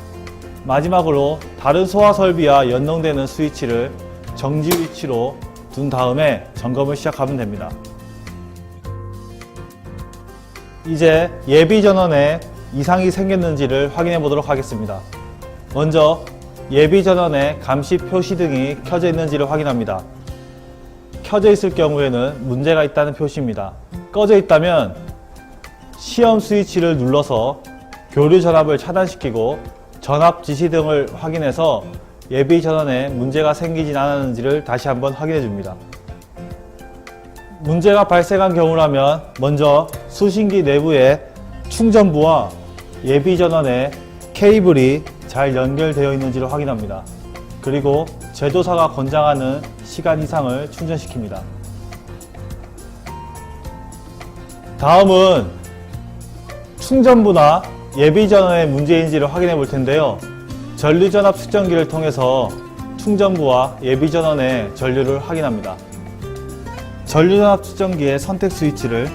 S5: 마지막으로 다른 소화 설비와 연동되는 스위치를 정지 위치로 둔 다음에 점검을 시작하면 됩니다. 이제 예비 전원에 이상이 생겼는지를 확인해 보도록 하겠습니다. 먼저 예비 전원에 감시 표시등이 켜져 있는지를 확인합니다. 켜져 있을 경우에는 문제가 있다는 표시입니다. 꺼져 있다면 시험 스위치를 눌러서 교류 전압을 차단시키고 전압 지시 등을 확인해서 예비 전원에 문제가 생기진 않았는지를 다시 한번 확인해 줍니다. 문제가 발생한 경우라면 먼저 수신기 내부에 충전부와 예비 전원에 케이블이 잘 연결되어 있는지를 확인합니다. 그리고 제조사가 권장하는 시간 이상을 충전시킵니다. 다음은 충전부나 예비 전원의 문제인지를 확인해 볼 텐데요. 전류 전압 측정기를 통해서 충전부와 예비 전원의 전류를 확인합니다. 전류 전압 측정기의 선택 스위치를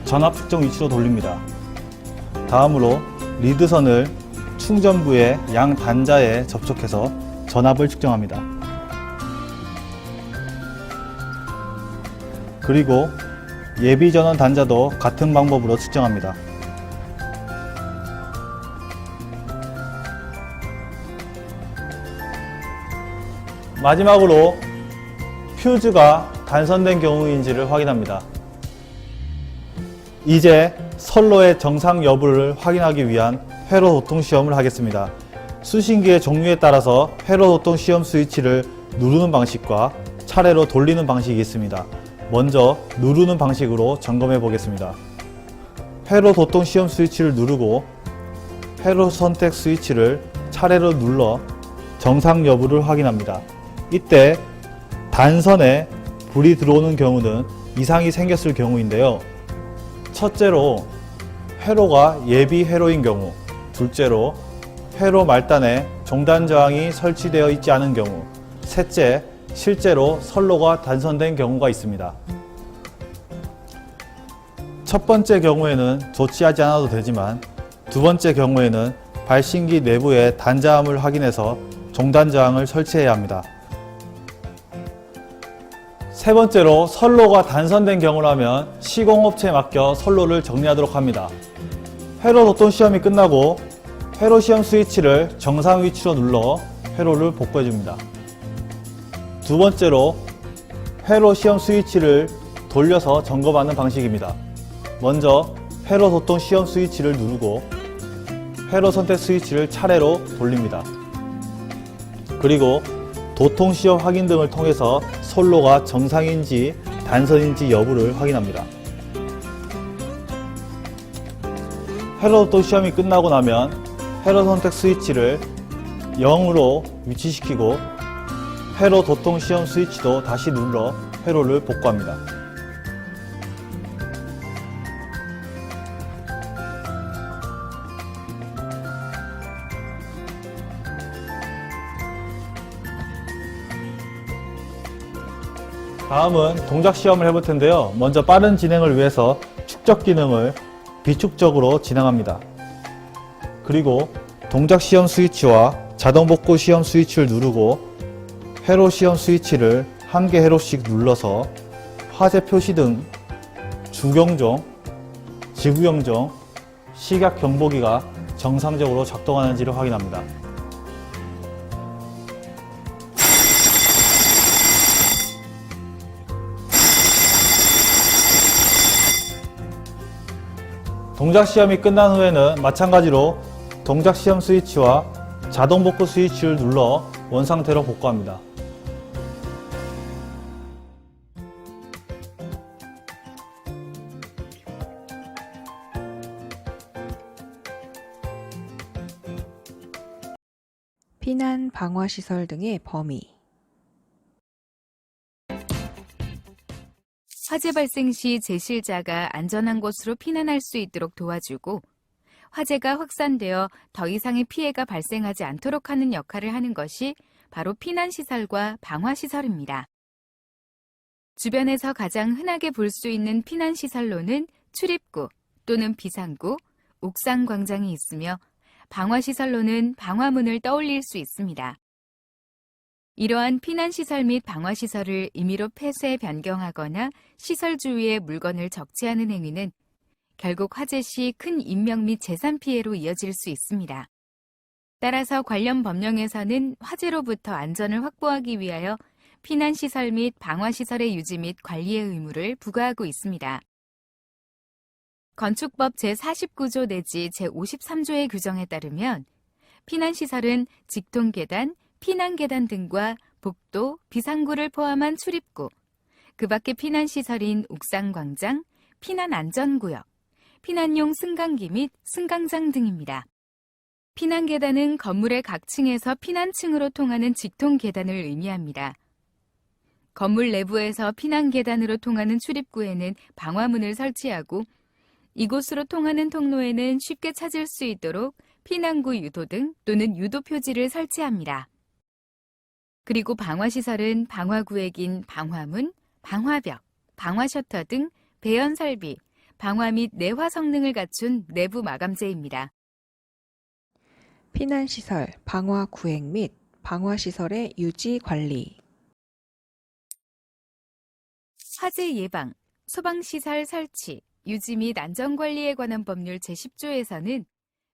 S5: 전압 측정 위치로 돌립니다. 다음으로 리드선을 충전부의 양 단자에 접촉해서 전압을 측정합니다. 그리고 예비 전원 단자도 같은 방법으로 측정합니다. 마지막으로 퓨즈가 단선된 경우인지를 확인합니다. 이제 선로의 정상 여부를 확인하기 위한 회로 도통 시험을 하겠습니다. 수신기의 종류에 따라서 회로 도통 시험 스위치를 누르는 방식과 차례로 돌리는 방식이 있습니다. 먼저 누르는 방식으로 점검해 보겠습니다. 회로 도통 시험 스위치를 누르고 회로 선택 스위치를 차례로 눌러 정상 여부를 확인합니다. 이때 단선에 불이 들어오는 경우는 이상이 생겼을 경우인데요. 첫째로 회로가 예비 회로인 경우, 둘째로 회로 말단에 종단 저항이 설치되어 있지 않은 경우, 셋째, 실제로 선로가 단선된 경우가 있습니다. 첫 번째 경우에는 조치하지 않아도 되지만 두 번째 경우에는 발신기 내부의 단자함을 확인해서 종단장을 설치해야 합니다. 세 번째로 선로가 단선된 경우라면 시공업체에 맡겨 선로를 정리하도록 합니다. 회로 도통 시험이 끝나고 회로 시험 스위치를 정상 위치로 눌러 회로를 복구해 줍니다. 두 번째로 회로 시험 스위치를 돌려서 점검하는 방식입니다. 먼저 회로 도통 시험 스위치를 누르고 회로 선택 스위치를 차례로 돌립니다. 그리고 도통 시험 확인 등을 통해서 선로가 정상인지 단선인지 여부를 확인합니다. 회로 도통 시험이 끝나고 나면 회로 선택 스위치를 0으로 위치시키고 회로 도통 시험 스위치도 다시 눌러 회로를 복구합니다. 다음은 동작 시험을 해볼 텐데요. 먼저 빠른 진행을 위해서 축적 기능을 비축적으로 진행합니다. 그리고 동작 시험 스위치와 자동 복구 시험 스위치를 누르고 회로 시험 스위치를 한 개 회로씩 눌러서 화재 표시 등 주경종, 지구경종, 시각 경보기가 정상적으로 작동하는지를 확인합니다. 동작 시험이 끝난 후에는 마찬가지로 동작 시험 스위치와 자동 복구 스위치를 눌러 원상태로 복구합니다.
S2: 피난 방화 시설 등의 범위.
S6: 화재 발생 시 제실자가 안전한 곳으로 피난할 수 있도록 도와주고 화재가 확산되어 더 이상의 피해가 발생하지 않도록 하는 역할을 하는 것이 바로 피난시설과 방화시설입니다. 주변에서 가장 흔하게 볼 수 있는 피난시설로는 출입구 또는 비상구, 옥상광장이 있으며 방화시설로는 방화문을 떠올릴 수 있습니다. 이러한 피난시설 및 방화시설을 임의로 폐쇄 변경하거나 시설 주위에 물건을 적재하는 행위는 결국 화재 시 큰 인명 및 재산 피해로 이어질 수 있습니다. 따라서 관련 법령에서는 화재로부터 안전을 확보하기 위하여 피난시설 및 방화시설의 유지 및 관리의 의무를 부과하고 있습니다. 건축법 제49조 내지 제53조의 규정에 따르면 피난시설은 직통계단, 피난계단 등과 복도, 비상구를 포함한 출입구, 그 밖에 피난시설인 옥상광장, 피난안전구역, 피난용 승강기 및 승강장 등입니다. 피난계단은 건물의 각 층에서 피난층으로 통하는 직통계단을 의미합니다. 건물 내부에서 피난계단으로 통하는 출입구에는 방화문을 설치하고 이곳으로 통하는 통로에는 쉽게 찾을 수 있도록 피난구 유도등 또는 유도 표지를 설치합니다. 그리고 방화시설은 방화구역인 방화문, 방화벽, 방화셔터 등 배연 설비, 방화 및 내화 성능을 갖춘 내부 마감재입니다.
S2: 피난시설, 방화 구획 및 방화시설의 유지 관리.
S6: 화재 예방, 소방시설 설치, 유지 및 안전관리에 관한 법률 제10조에서는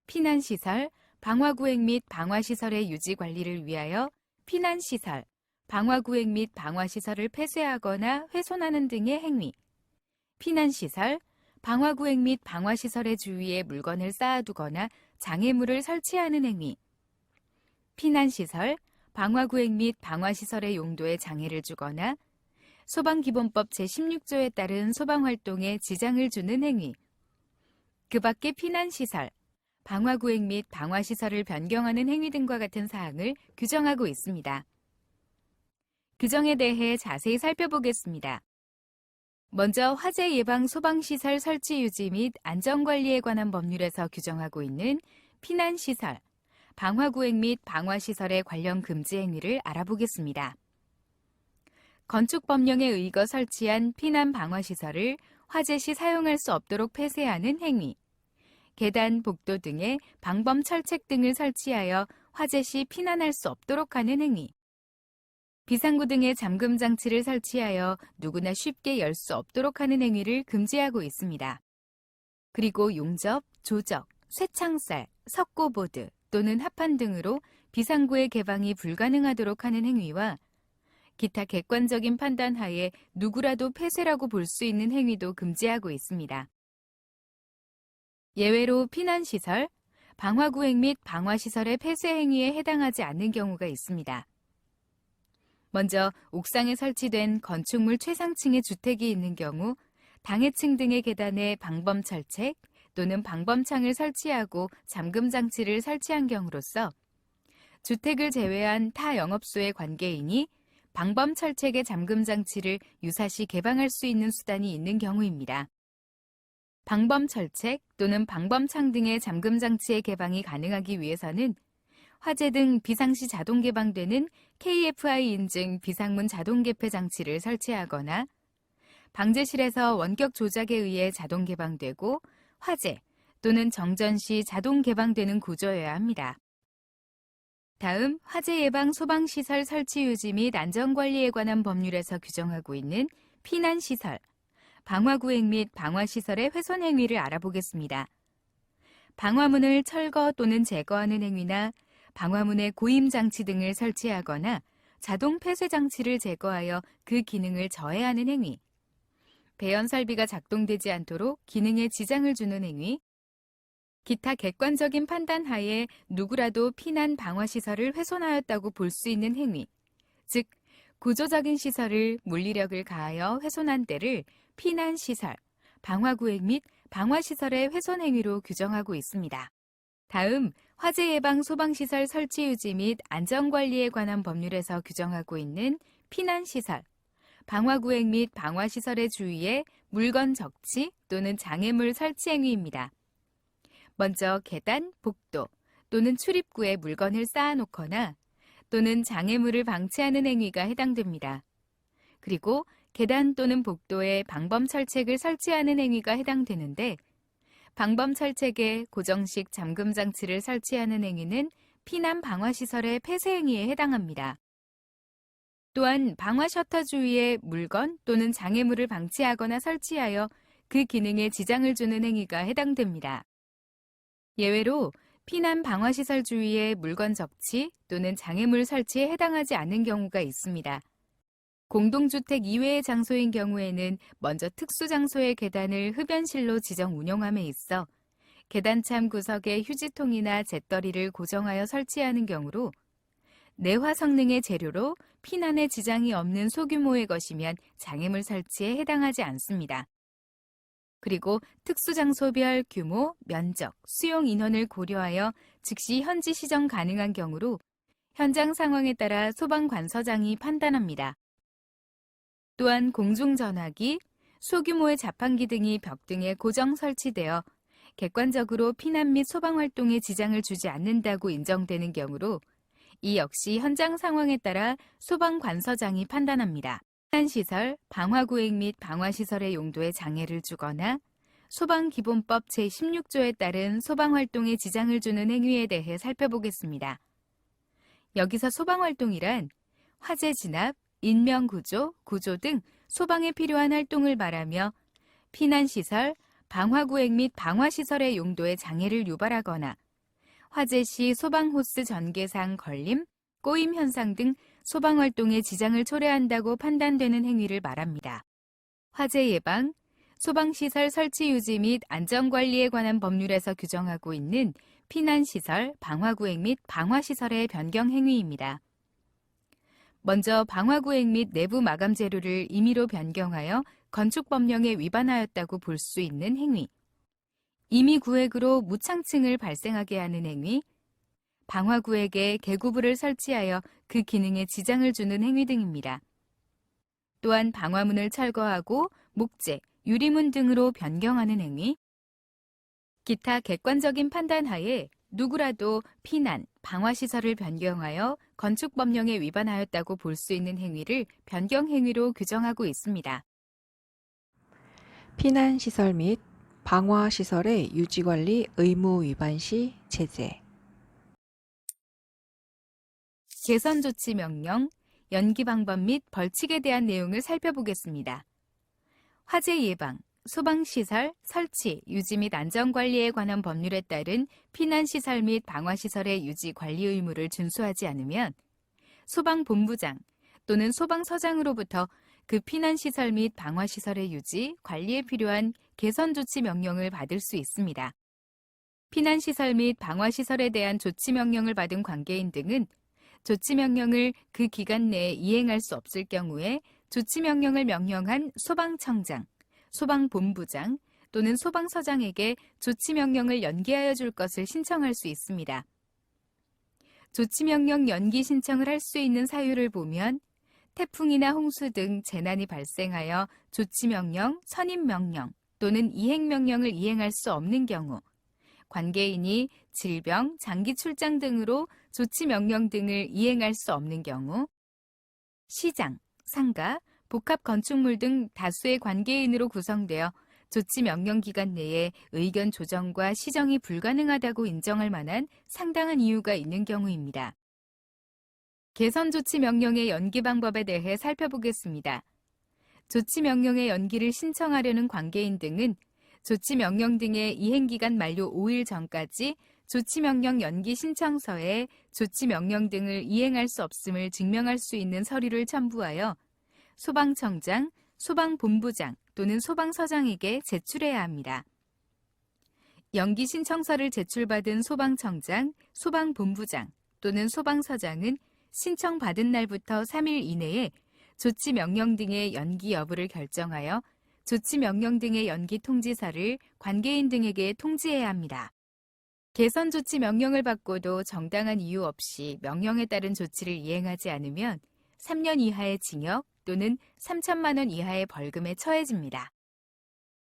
S6: 피난시설, 방화구획 및 방화시설의 유지 관리를 위하여 피난시설, 방화구획 및 방화시설을 폐쇄하거나 훼손하는 등의 행위, 피난시설, 방화구획 및 방화시설의 주위에 물건을 쌓아두거나 장애물을 설치하는 행위, 피난시설, 방화구획 및 방화시설의 용도에 장애를 주거나 소방기본법 제16조에 따른 소방활동에 지장을 주는 행위, 그 밖에 피난시설, 방화구획 및 방화시설을 변경하는 행위 등과 같은 사항을 규정하고 있습니다. 규정에 대해 자세히 살펴보겠습니다. 먼저 화재 예방 소방시설 설치 유지 및 안전관리에 관한 법률에서 규정하고 있는 피난시설, 방화구획 및 방화시설의 관련 금지 행위를 알아보겠습니다. 건축법령에 의거 설치한 피난 방화시설을 화재 시 사용할 수 없도록 폐쇄하는 행위, 계단, 복도 등에 방범 철책 등을 설치하여 화재 시 피난할 수 없도록 하는 행위. 비상구 등의 잠금 장치를 설치하여 누구나 쉽게 열 수 없도록 하는 행위를 금지하고 있습니다. 그리고 용접, 조적, 쇠창살, 석고보드 또는 합판 등으로 비상구의 개방이 불가능하도록 하는 행위와 기타 객관적인 판단 하에 누구라도 폐쇄라고 볼 수 있는 행위도 금지하고 있습니다. 예외로 피난시설, 방화구획 및 방화시설의 폐쇄 행위에 해당하지 않는 경우가 있습니다. 먼저 옥상에 설치된 건축물 최상층의 주택이 있는 경우 당해층 등의 계단에 방범철책 또는 방범창을 설치하고 잠금 장치를 설치한 경우로서 주택을 제외한 타 영업소의 관계인이 방범철책의 잠금 장치를 유사시 개방할 수 있는 수단이 있는 경우입니다. 방범철책 또는 방범창 등의 잠금 장치의 개방이 가능하기 위해서는 화재 등 비상시 자동 개방되는 KFI 인증 비상문 자동 개폐 장치를 설치하거나 방제실에서 원격 조작에 의해 자동 개방되고 화재 또는 정전 시 자동 개방되는 구조여야 합니다. 다음 화재 예방 소방시설 설치 유지 및 안전관리에 관한 법률에서 규정하고 있는 피난시설, 방화구획 및 방화시설의 훼손 행위를 알아보겠습니다. 방화문을 철거 또는 제거하는 행위나 방화문에 고임장치 등을 설치하거나 자동 폐쇄 장치를 제거하여 그 기능을 저해하는 행위, 배연 설비가 작동되지 않도록 기능에 지장을 주는 행위, 기타 객관적인 판단 하에 누구라도 피난 방화시설을 훼손하였다고 볼 수 있는 행위, 즉 구조적인 시설을 물리력을 가하여 훼손한 때를 피난시설, 방화구획 및 방화시설의 훼손 행위로 규정하고 있습니다. 다음 화재 예방 소방시설 설치 유지 및 안전관리에 관한 법률에서 규정하고 있는 피난시설, 방화구획 및 방화시설의 주위에 물건 적치 또는 장애물 설치 행위입니다. 먼저 계단, 복도 또는 출입구에 물건을 쌓아놓거나 또는 장애물을 방치하는 행위가 해당됩니다. 그리고 계단 또는 복도에 방범철책을 설치하는 행위가 해당되는데 방범철책에 고정식 잠금 장치를 설치하는 행위는 피난 방화시설의 폐쇄 행위에 해당합니다. 또한 방화 셔터 주위에 물건 또는 장애물을 방치하거나 설치하여 그 기능에 지장을 주는 행위가 해당됩니다. 예외로 피난 방화시설 주위에 물건 적치 또는 장애물 설치에 해당하지 않는 경우가 있습니다. 공동주택 이외의 장소인 경우에는 먼저 특수장소의 계단을 흡연실로 지정 운영함에 있어 계단참 구석에 휴지통이나 잿더리를 고정하여 설치하는 경우로 내화 성능의 재료로 피난에 지장이 없는 소규모의 것이면 장애물 설치에 해당하지 않습니다. 그리고 특수장소별 규모, 면적, 수용 인원을 고려하여 즉시 현지 시정 가능한 경우로 현장 상황에 따라 소방관서장이 판단합니다. 또한 공중전화기, 소규모의 자판기 등이 벽 등에 고정 설치되어 객관적으로 피난 및 소방활동에 지장을 주지 않는다고 인정되는 경우로 이 역시 현장 상황에 따라 소방관서장이 판단합니다. 피난시설, 방화구획 및 방화시설의 용도에 장애를 주거나 소방기본법 제16조에 따른 소방활동에 지장을 주는 행위에 대해 살펴보겠습니다. 여기서 소방활동이란 화재 진압, 인명구조, 구조 등 소방에 필요한 활동을 말하며 피난시설, 방화구획 및 방화시설의 용도에 장애를 유발하거나 화재 시 소방호스 전개상 걸림, 꼬임 현상 등 소방활동에 지장을 초래한다고 판단되는 행위를 말합니다. 화재 예방, 소방시설 설치 유지 및 안전관리에 관한 법률에서 규정하고 있는 피난시설, 방화구획 및 방화시설의 변경 행위입니다. 먼저 방화구획 및 내부 마감 재료를 임의로 변경하여 건축법령에 위반하였다고 볼 수 있는 행위, 임의구획으로 무창층을 발생하게 하는 행위, 방화구획에 개구부를 설치하여 그 기능에 지장을 주는 행위 등입니다. 또한 방화문을 철거하고 목재, 유리문 등으로 변경하는 행위, 기타 객관적인 판단 하에 누구라도 피난, 방화시설을 변경하여 건축법령에 위반하였다고 볼 수 있는 행위를 변경 행위로 규정하고 있습니다.
S2: 피난시설 및 방화시설의 유지관리 의무 위반 시 제재
S6: 개선 조치 명령, 연기 방법 및 벌칙에 대한 내용을 살펴보겠습니다. 화재 예방, 소방시설, 설치, 유지 및 안전관리에 관한 법률에 따른 피난시설 및 방화시설의 유지 관리 의무를 준수하지 않으면 소방본부장 또는 소방서장으로부터 그 피난시설 및 방화시설의 유지, 관리에 필요한 개선조치 명령을 받을 수 있습니다. 피난시설 및 방화시설에 대한 조치명령을 받은 관계인 등은 조치명령을 그 기간 내에 이행할 수 없을 경우에 조치명령을 명령한 소방청장, 소방본부장 또는 소방서장에게 조치명령을 연기하여 줄 것을 신청할 수 있습니다. 조치명령 연기 신청을 할 수 있는 사유를 보면 태풍이나 홍수 등 재난이 발생하여 조치명령, 선임명령 또는 이행명령을 이행할 수 없는 경우, 관계인이 질병, 장기 출장 등으로 조치명령 등을 이행할 수 없는 경우, 시장, 상가, 복합 건축물 등 다수의 관계인으로 구성되어 조치명령 기간 내에 의견 조정과 시정이 불가능하다고 인정할 만한 상당한 이유가 있는 경우입니다. 개선 조치 명령의 연기 방법에 대해 살펴보겠습니다. 조치 명령의 연기를 신청하려는 관계인 등은 조치 명령 등의 이행 기간 만료 5일 전까지 조치 명령 연기 신청서에 조치 명령 등을 이행할 수 없음을 증명할 수 있는 서류를 첨부하여 소방청장, 소방본부장 또는 소방서장에게 제출해야 합니다. 연기 신청서를 제출받은 소방청장, 소방본부장 또는 소방서장은 신청받은 날부터 3일 이내에 조치명령 등의 연기 여부를 결정하여 조치명령 등의 연기 통지서를 관계인 등에게 통지해야 합니다. 개선 조치 명령을 받고도 정당한 이유 없이 명령에 따른 조치를 이행하지 않으면 3년 이하의 징역 또는 3천만 원 이하의 벌금에 처해집니다.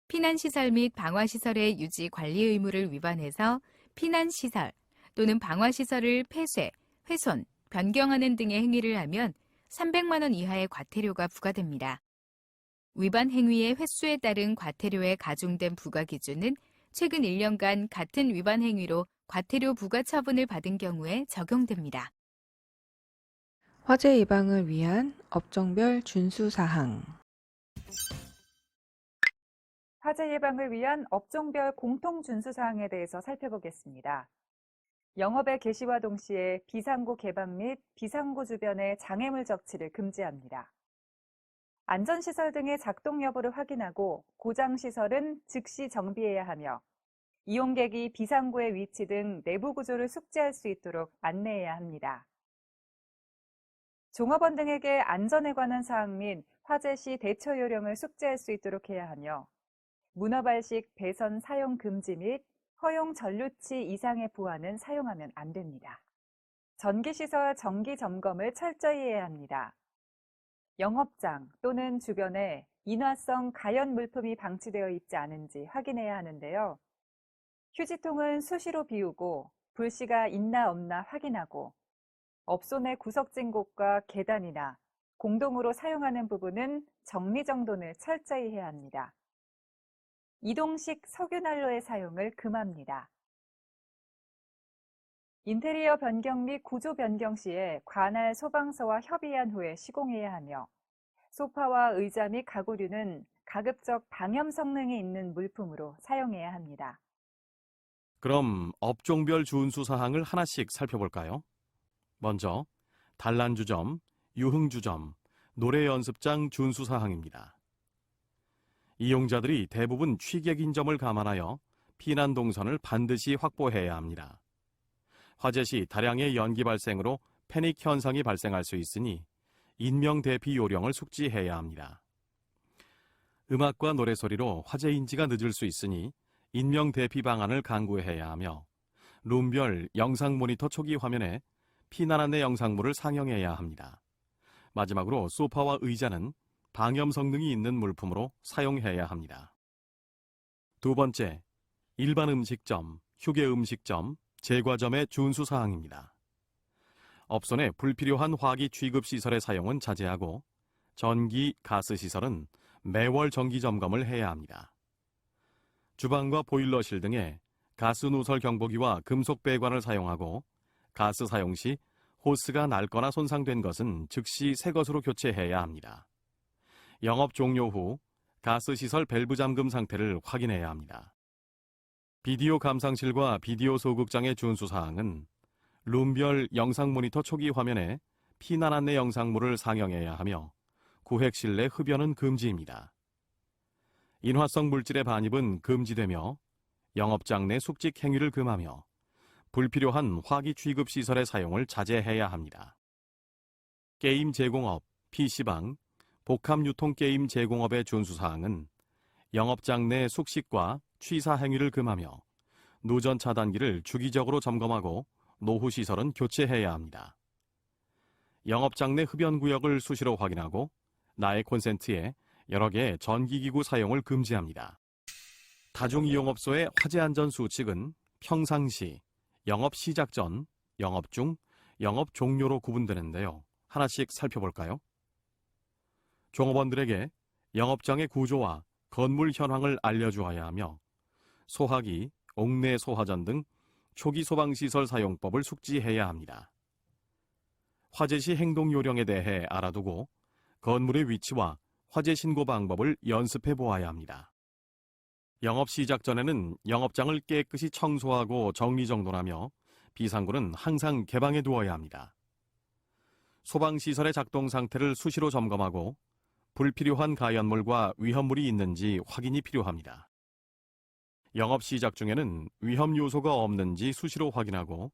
S6: 피난시설 및 방화시설의 유지 관리 의무를 위반해서 피난시설 또는 방화시설을 폐쇄, 훼손, 변경하는 등의 행위를 하면 300만 원 이하의 과태료가 부과됩니다. 위반 행위의 횟수에 따른 과태료에 가중된 부과 기준은 최근 1년간 같은 위반 행위로 과태료 부과 처분을 받은 경우에 적용됩니다.
S2: 화재 예방을 위한 업종별 준수사항.
S7: 화재 예방을 위한 업종별 공통 준수사항에 대해서 살펴보겠습니다. 영업의 개시와 동시에 비상구 개방 및 비상구 주변의 장애물 적치를 금지합니다. 안전시설 등의 작동 여부를 확인하고 고장시설은 즉시 정비해야 하며 이용객이 비상구의 위치 등 내부 구조를 숙지할 수 있도록 안내해야 합니다. 종업원 등에게 안전에 관한 사항 및 화재 시 대처 요령을 숙지할 수 있도록 해야 하며 문어발식 배선 사용 금지 및 허용 전류치 이상의 부하는 사용하면 안 됩니다. 전기시설 정기 점검을 철저히 해야 합니다. 영업장 또는 주변에 인화성 가연 물품이 방치되어 있지 않은지 확인해야 하는데요. 휴지통은 수시로 비우고 불씨가 있나 없나 확인하고 업소 내 구석진 곳과 계단이나 공동으로 사용하는 부분은 정리정돈을 철저히 해야 합니다. 이동식 석유난로의 사용을 금합니다. 인테리어 변경 및 구조 변경 시에 관할 소방서와 협의한 후에 시공해야 하며 소파와 의자 및 가구류는 가급적 방염 성능이 있는 물품으로 사용해야 합니다.
S3: 그럼 업종별 준수 사항을 하나씩 살펴볼까요? 먼저 단란주점, 유흥주점, 노래연습장 준수 사항입니다. 이용자들이 대부분 취객인 점을 감안하여 피난 동선을 반드시 확보해야 합니다. 화재 시 다량의 연기 발생으로 패닉 현상이 발생할 수 있으니 인명 대피 요령을 숙지해야 합니다. 음악과 노래소리로 화재 인지가 늦을 수 있으니 인명 대피 방안을 강구해야 하며 룸별 영상 모니터 초기 화면에 피난 안내 영상물을 상영해야 합니다. 마지막으로 소파와 의자는 방염 성능이 있는 물품으로 사용해야 합니다. 두 번째, 일반 음식점, 휴게 음식점, 제과점의 준수 사항입니다. 업소 내 불필요한 화기 취급 시설의 사용은 자제하고 전기, 가스 시설은 매월 정기 점검을 해야 합니다. 주방과 보일러실 등에 가스 누설 경보기와 금속 배관을 사용하고 가스 사용 시 호스가 낡거나 손상된 것은 즉시 새 것으로 교체해야 합니다. 영업 종료 후 가스시설 밸브 잠금 상태를 확인해야 합니다. 비디오 감상실과 비디오 소극장의 준수사항은 룸별 영상 모니터 초기 화면에 피난 안내 영상물을 상영해야 하며 구획실 내 흡연은 금지입니다. 인화성 물질의 반입은 금지되며 영업장 내 숙직 행위를 금하며 불필요한 화기 취급 시설의 사용을 자제해야 합니다. 게임 제공업, PC방, 복합 유통 게임 제공업의 준수사항은 영업장 내 숙식과 취사 행위를 금하며 누전 차단기를 주기적으로 점검하고 노후 시설은 교체해야 합니다. 영업장 내 흡연 구역을 수시로 확인하고 나의 콘센트에 여러 개의 전기기구 사용을 금지합니다. 다중이용업소의 화재 안전 수칙은 평상시, 영업 시작 전, 영업 중, 영업 종료로 구분되는데요. 하나씩 살펴볼까요? 종업원들에게 영업장의 구조와 건물 현황을 알려주어야 하며 소화기, 옥내 소화전 등 초기 소방시설 사용법을 숙지해야 합니다. 화재 시 행동 요령에 대해 알아두고 건물의 위치와 화재 신고 방법을 연습해 보아야 합니다. 영업 시작 전에는 영업장을 깨끗이 청소하고 정리정돈하며 비상구는 항상 개방해 두어야 합니다. 소방시설의 작동 상태를 수시로 점검하고 불필요한 가연물과 위험물이 있는지 확인이 필요합니다. 영업 시작 중에는 위험 요소가 없는지 수시로 확인하고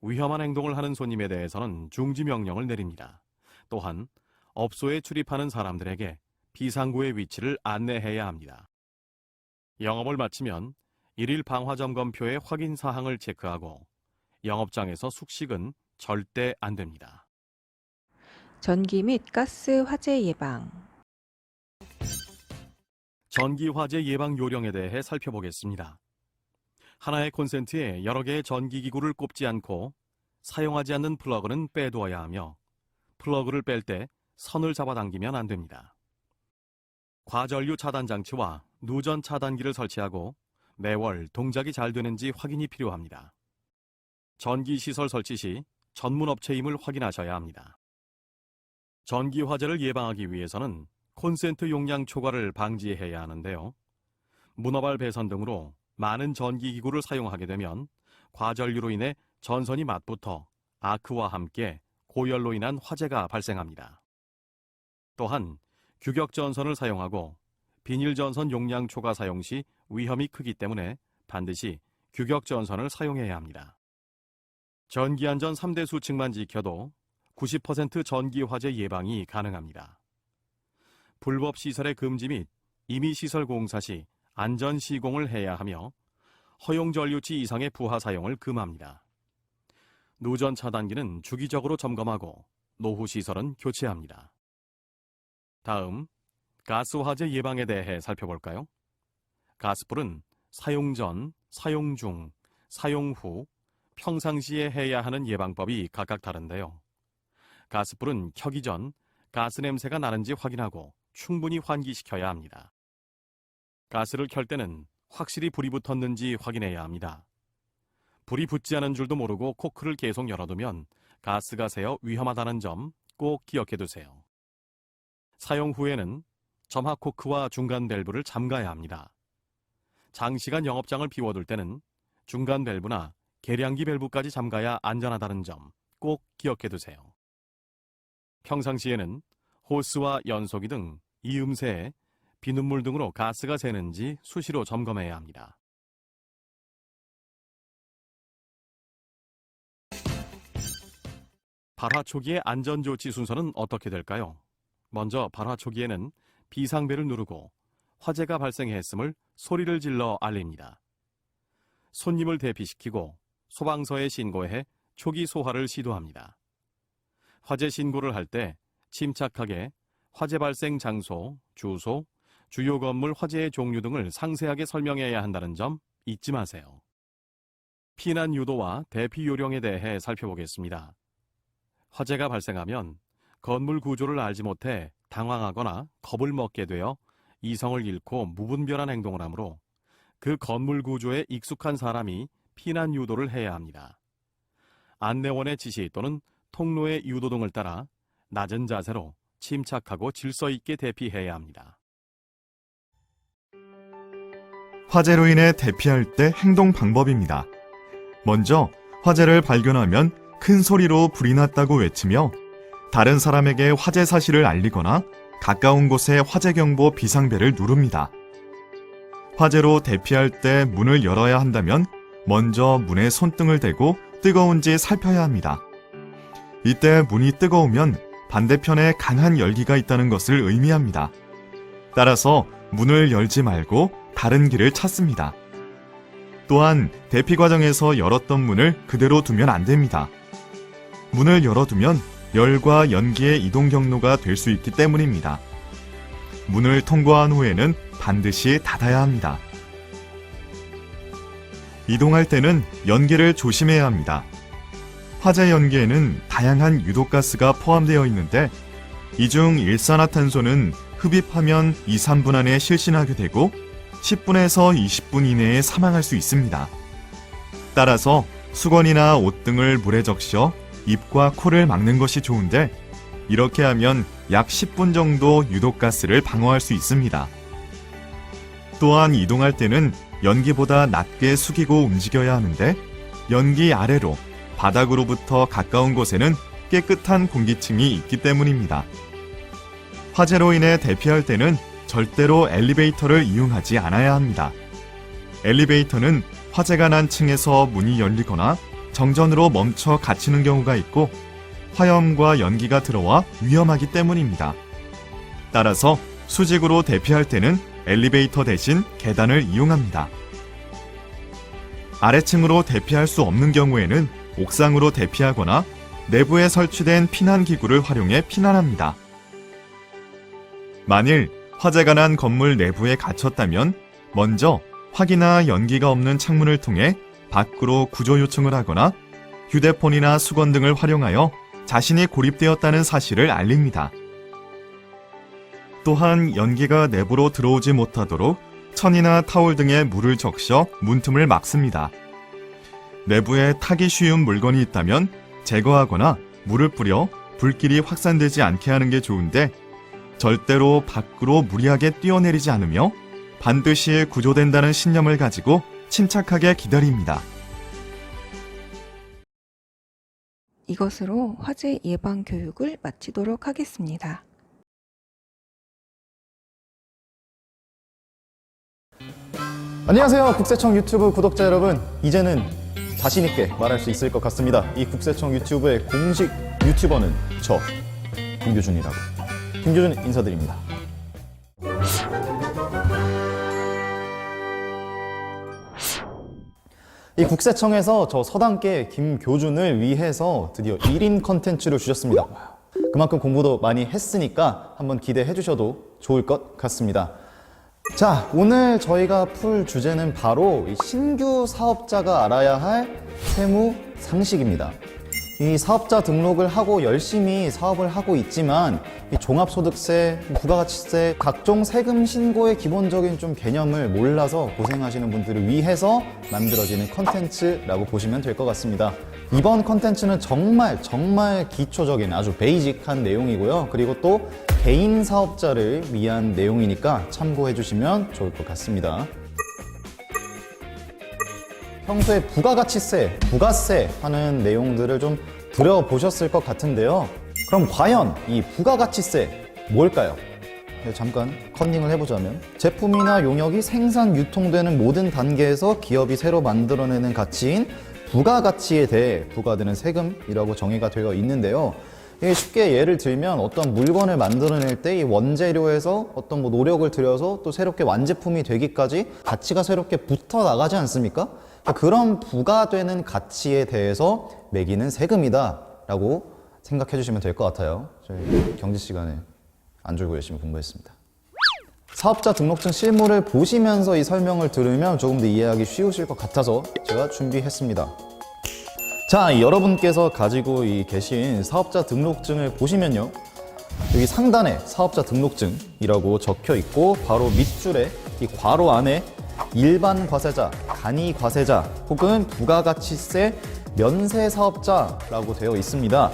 S3: 위험한 행동을 하는 손님에 대해서는 중지 명령을 내립니다. 또한 업소에 출입하는 사람들에게 비상구의 위치를 안내해야 합니다. 영업을 마치면 일일 방화 점검표의 확인 사항을 체크하고 영업장에서 숙식은 절대 안 됩니다.
S2: 전기 및 가스 화재 예방.
S3: 전기 화재 예방 요령에 대해 살펴보겠습니다. 하나의 콘센트에 여러 개의 전기기구를 꼽지 않고 사용하지 않는 플러그는 빼두어야 하며 플러그를 뺄 때 선을 잡아당기면 안 됩니다. 과전류 차단 장치와 누전 차단기를 설치하고 매월 동작이 잘 되는지 확인이 필요합니다. 전기시설 설치 시 전문 업체임을 확인하셔야 합니다. 전기 화재를 예방하기 위해서는 콘센트 용량 초과를 방지해야 하는데요. 문어발 배선 등으로 많은 전기기구를 사용하게 되면 과전류로 인해 전선이 맞붙어 아크와 함께 고열로 인한 화재가 발생합니다. 또한 규격전선을 사용하고 비닐전선 용량 초과 사용 시 위험이 크기 때문에 반드시 규격전선을 사용해야 합니다. 전기안전 3대 수칙만 지켜도 90% 전기화재 예방이 가능합니다. 불법 시설의 금지 및 임의시설 공사 시 안전 시공을 해야 하며 허용 전류치 이상의 부하 사용을 금합니다. 누전 차단기는 주기적으로 점검하고 노후 시설은 교체합니다. 다음, 가스 화재 예방에 대해 살펴볼까요? 가스불은 사용 전, 사용 중, 사용 후, 평상시에 해야 하는 예방법이 각각 다른데요. 가스불은 켜기 전 가스 냄새가 나는지 확인하고 충분히 환기시켜야 합니다. 가스를 켤 때는 확실히 불이 붙었는지 확인해야 합니다. 불이 붙지 않은 줄도 모르고 코크를 계속 열어두면 가스가 새어 위험하다는 점 꼭 기억해 두세요. 사용 후에는 점화 코크와 중간 밸브를 잠가야 합니다. 장시간 영업장을 비워둘 때는 중간 밸브나 계량기 밸브까지 잠가야 안전하다는 점 꼭 기억해 두세요. 평상시에는 호스와 연소기 등 이음새에 비눗물 등으로 가스가 새는지 수시로 점검해야 합니다. 발화 초기의 안전조치 순서는 어떻게 될까요? 먼저 발화 초기에는 비상벨을 누르고 화재가 발생했음을 소리를 질러 알립니다. 손님을 대피시키고 소방서에 신고해 초기 소화를 시도합니다. 화재 신고를 할 때 침착하게 화재 발생 장소, 주소, 주요 건물 화재의 종류 등을 상세하게 설명해야 한다는 점 잊지 마세요. 피난 유도와 대피 요령에 대해 살펴보겠습니다. 화재가 발생하면 건물 구조를 알지 못해 당황하거나 겁을 먹게 되어 이성을 잃고 무분별한 행동을 하므로 그 건물 구조에 익숙한 사람이 피난 유도를 해야 합니다. 안내원의 지시 또는 통로의 유도등을 따라 낮은 자세로 침착하고 질서 있게 대피해야 합니다.
S8: 화재로 인해 대피할 때 행동 방법입니다. 먼저 화재를 발견하면 큰 소리로 불이 났다고 외치며 다른 사람에게 화재 사실을 알리거나 가까운 곳에 화재경보 비상벨을 누릅니다. 화재로 대피할 때 문을 열어야 한다면 먼저 문에 손등을 대고 뜨거운지 살펴야 합니다. 이때 문이 뜨거우면 반대편에 강한 열기가 있다는 것을 의미합니다. 따라서 문을 열지 말고 다른 길을 찾습니다. 또한 대피 과정에서 열었던 문을 그대로 두면 안 됩니다. 문을 열어두면 열과 연기의 이동 경로가 될 수 있기 때문입니다. 문을 통과한 후에는 반드시 닫아야 합니다. 이동할 때는 연기를 조심해야 합니다. 화재 연기에는 다양한 유독가스가 포함되어 있는데 이 중 일산화탄소는 흡입하면 2, 3분 안에 실신하게 되고 10분에서 20분 이내에 사망할 수 있습니다. 따라서 수건이나 옷 등을 물에 적셔 입과 코를 막는 것이 좋은데 이렇게 하면 약 10분 정도 유독가스를 방어할 수 있습니다. 또한 이동할 때는 연기보다 낮게 숙이고 움직여야 하는데 연기 아래로 바닥으로부터 가까운 곳에는 깨끗한 공기층이 있기 때문입니다. 화재로 인해 대피할 때는 절대로 엘리베이터를 이용하지 않아야 합니다. 엘리베이터는 화재가 난 층에서 문이 열리거나 정전으로 멈춰 갇히는 경우가 있고 화염과 연기가 들어와 위험하기 때문입니다. 따라서 수직으로 대피할 때는 엘리베이터 대신 계단을 이용합니다. 아래층으로 대피할 수 없는 경우에는 옥상으로 대피하거나 내부에 설치된 피난기구를 활용해 피난합니다. 만일 화재가 난 건물 내부에 갇혔다면 먼저 화기나 연기가 없는 창문을 통해 밖으로 구조 요청을 하거나 휴대폰이나 수건 등을 활용하여 자신이 고립되었다는 사실을 알립니다. 또한 연기가 내부로 들어오지 못하도록 천이나 타올 등에 물을 적셔 문틈을 막습니다. 내부에 타기 쉬운 물건이 있다면 제거하거나 물을 뿌려 불길이 확산되지 않게 하는 게 좋은데 절대로 밖으로 무리하게 뛰어내리지 않으며 반드시 구조된다는 신념을 가지고 침착하게 기다립니다.
S2: 이것으로 화재 예방 교육을 마치도록 하겠습니다.
S9: 안녕하세요. 국세청 유튜브 구독자 여러분. 이제는 자신 있게 말할 수 있을 것 같습니다. 이 국세청 유튜브의 공식 유튜버는 저 김교준이라고. 김교준 인사드립니다. 이 국세청에서 저 서당계 김교준을 위해서 드디어 1인 컨텐츠를 주셨습니다. 그만큼 공부도 많이 했으니까 한번 기대해 주셔도 좋을 것 같습니다. 자, 오늘 저희가 풀 주제는 바로 이 신규 사업자가 알아야 할 세무 상식입니다. 이 사업자 등록을 하고 열심히 사업을 하고 있지만 이 종합소득세, 부가가치세, 각종 세금 신고의 기본적인 좀 개념을 몰라서 고생하시는 분들을 위해서 만들어지는 컨텐츠라고 보시면 될 것 같습니다. 이번 컨텐츠는 정말 기초적인 아주 베이직한 내용이고요. 그리고 또 개인 사업자를 위한 내용이니까 참고해 주시면 좋을 것 같습니다. 평소에 부가가치세, 부가세 하는 내용들을 좀 들여보셨을 것 같은데요. 그럼 과연 이 부가가치세 뭘까요? 잠깐 컨닝을 해보자면 제품이나 용역이 생산, 유통되는 모든 단계에서 기업이 새로 만들어내는 가치인 부가가치에 대해 부과되는 세금이라고 정의가 되어 있는데요. 쉽게 예를 들면 어떤 물건을 만들어낼 때 이 원재료에서 어떤 노력을 들여서 또 새롭게 완제품이 되기까지 가치가 새롭게 붙어 나가지 않습니까? 그런 부과되는 가치에 대해서 매기는 세금이다 라고 생각해 주시면 될 것 같아요. 저희 경제 시간에 안 졸고 열심히 공부했습니다. 사업자 등록증 실물을 보시면서 이 설명을 들으면 조금 더 이해하기 쉬우실 것 같아서 제가 준비했습니다. 자, 여러분께서 가지고 계신 사업자 등록증을 보시면요. 여기 상단에 사업자 등록증이라고 적혀 있고 바로 밑줄에 이 괄호 안에 일반 과세자, 간이 과세자 혹은 부가가치세 면세 사업자라고 되어 있습니다.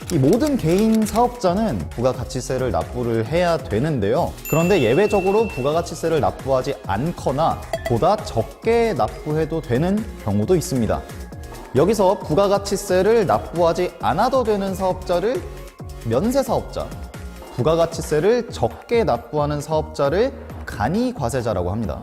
S9: 이 모든 개인 사업자는 부가가치세를 납부를 해야 되는데요. 그런데 예외적으로 부가가치세를 납부하지 않거나 보다 적게 납부해도 되는 경우도 있습니다. 여기서 부가가치세를 납부하지 않아도 되는 사업자를 면세사업자, 부가가치세를 적게 납부하는 사업자를 간이과세자라고 합니다.